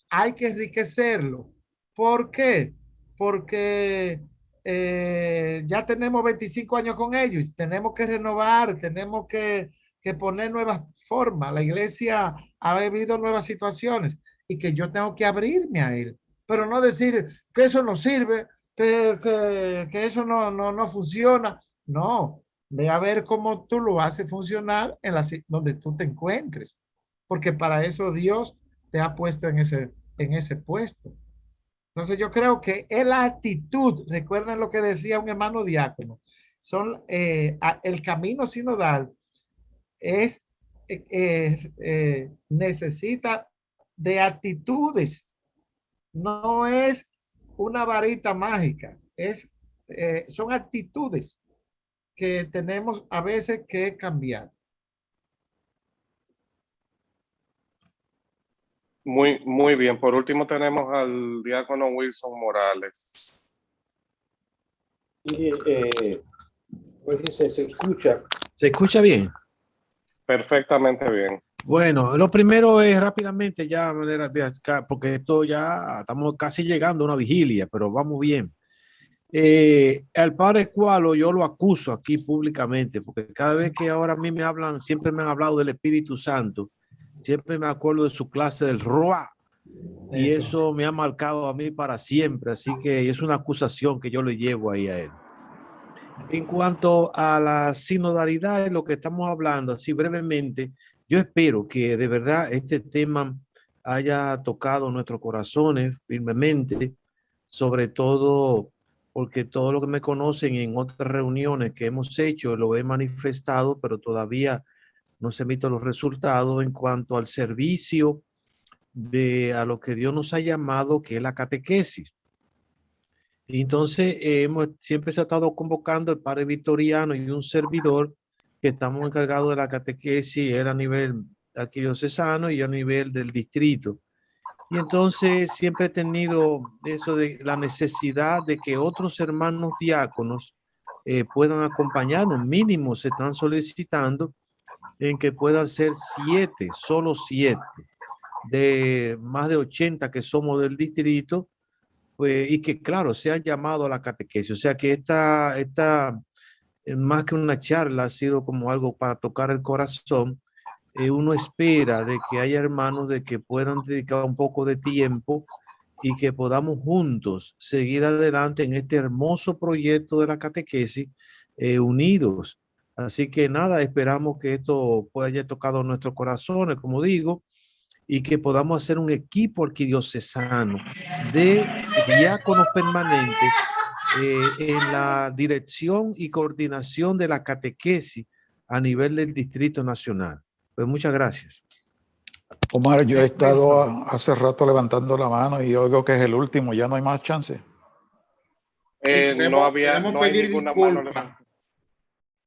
hay que enriquecerlo. ¿Por qué? Porque ya tenemos 25 años con ellos y tenemos que renovar, tenemos que poner nuevas formas. La iglesia ha vivido nuevas situaciones y que yo tengo que abrirme a él, pero no decir que eso no sirve, que eso no funciona. No, ve a ver cómo tú lo haces funcionar donde tú te encuentres, porque para eso Dios te ha puesto en ese puesto. Entonces yo creo que es la actitud, recuerden lo que decía un hermano diácono, el camino sinodal necesita de actitudes, no es una varita mágica, son actitudes que tenemos a veces que cambiar. Muy bien. Por último tenemos al diácono Wilson Morales. Pues se escucha bien. Perfectamente bien. Bueno, lo primero es rápidamente ya, porque esto ya estamos casi llegando a una vigilia, pero vamos bien. Al padre Cualo yo lo acuso aquí públicamente, porque cada vez que ahora a mí me hablan, siempre me han hablado del Espíritu Santo, siempre me acuerdo de su clase del Roa, y eso me ha marcado a mí para siempre, así que es una acusación que yo le llevo ahí a él. En cuanto a la sinodalidad, de lo que estamos hablando, así brevemente, yo espero que de verdad este tema haya tocado nuestros corazones firmemente, sobre todo porque todo lo que me conocen en otras reuniones que hemos hecho, lo he manifestado, pero todavía no se han visto los resultados en cuanto al servicio a lo que Dios nos ha llamado, que es la catequesis. Y entonces siempre se ha estado convocando el padre Victoriano y un servidor que estamos encargados de la catequesis, él a nivel arquidiocesano y a nivel del distrito. Y entonces siempre he tenido eso de la necesidad de que otros hermanos diáconos puedan acompañarnos. Mínimo se están solicitando en que puedan ser 7, solo 7, de más de 80 que somos del distrito, pues, y que claro, se han llamado a la catequesis. O sea que esta más que una charla ha sido como algo para tocar el corazón. Uno espera de que haya hermanos de que puedan dedicar un poco de tiempo y que podamos juntos seguir adelante en este hermoso proyecto de la catequesis, unidos. Así que nada, esperamos que esto pueda haya tocado nuestros corazones, como digo, y que podamos hacer un equipo arquidiocesano de diáconos permanentes en la dirección y coordinación de la catequesis a nivel del Distrito Nacional. Pues muchas gracias. Omar, yo he estado hace rato levantando la mano y oigo que es el último, ya no hay más chance. No hay ninguna mano levantada.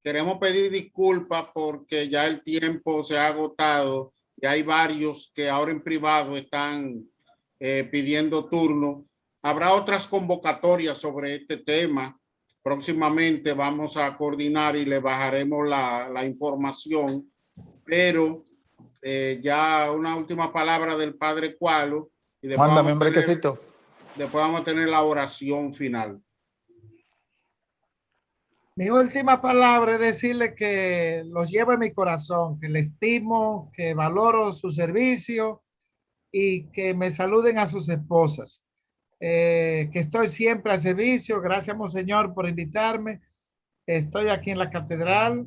Queremos pedir disculpas porque ya el tiempo se ha agotado y hay varios que ahora en privado están pidiendo turno. Habrá otras convocatorias sobre este tema. Próximamente vamos a coordinar y le bajaremos la información, pero ya una última palabra del padre Cualo. Y Mándame un brequecito. Después vamos a tener la oración final. Mi última palabra es decirle que los llevo en mi corazón, que le estimo, que valoro su servicio y que me saluden a sus esposas. Que estoy siempre al servicio. Gracias, Monseñor, por invitarme. Estoy aquí en la catedral.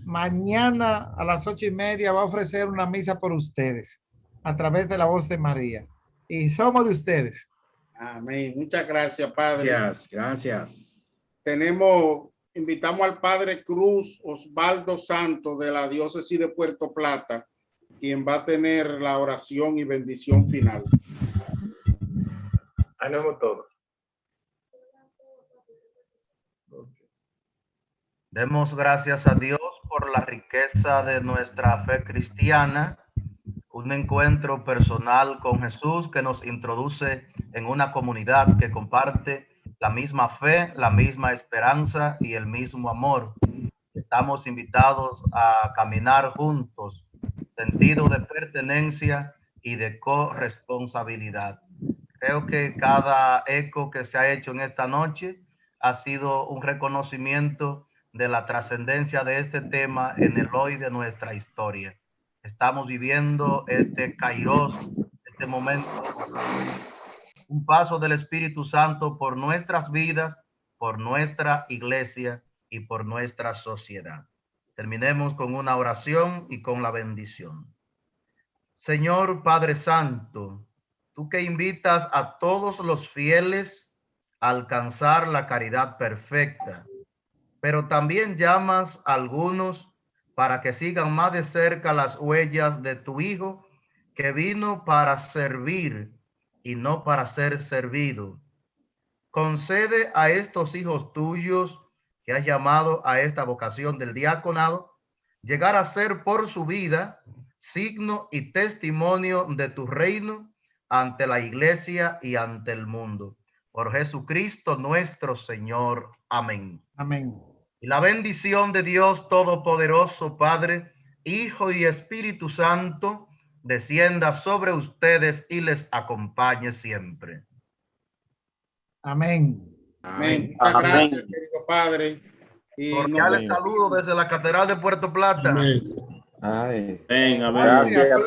Mañana a las 8:30 va a ofrecer una misa por ustedes a través de la voz de María. Y somos de ustedes. Amén. Muchas gracias, padre. Gracias. Invitamos al padre Cruz Osvaldo Santos de la diócesis de Puerto Plata, quien va a tener la oración y bendición final. Ahí nos vemos todos. Demos gracias a Dios por la riqueza de nuestra fe cristiana, un encuentro personal con Jesús que nos introduce en una comunidad que comparte la misma fe, la misma esperanza y el mismo amor. Estamos invitados a caminar juntos, sentido de pertenencia y de corresponsabilidad. Creo que cada eco que se ha hecho en esta noche ha sido un reconocimiento de la trascendencia de este tema en el hoy de nuestra historia. Estamos viviendo este kairos, este momento, un paso del Espíritu Santo por nuestras vidas, por nuestra iglesia y por nuestra sociedad. Terminemos con una oración y con la bendición. Señor Padre Santo, tú que invitas a todos los fieles a alcanzar la caridad perfecta, pero también llamas a algunos para que sigan más de cerca las huellas de tu Hijo, que vino para servir y no para ser servido. Concede a estos hijos tuyos que has llamado a esta vocación del diaconado, llegar a ser por su vida signo y testimonio de tu reino ante la iglesia y ante el mundo. Por Jesucristo nuestro Señor. Amén. Amén. Y la bendición de Dios Todopoderoso, Padre, Hijo y Espíritu Santo, descienda sobre ustedes y les acompañe siempre. Amén. Amén. Muchas gracias, querido padre. Cordiales saludos desde la Catedral de Puerto Plata. Amén. Amén. Gracias.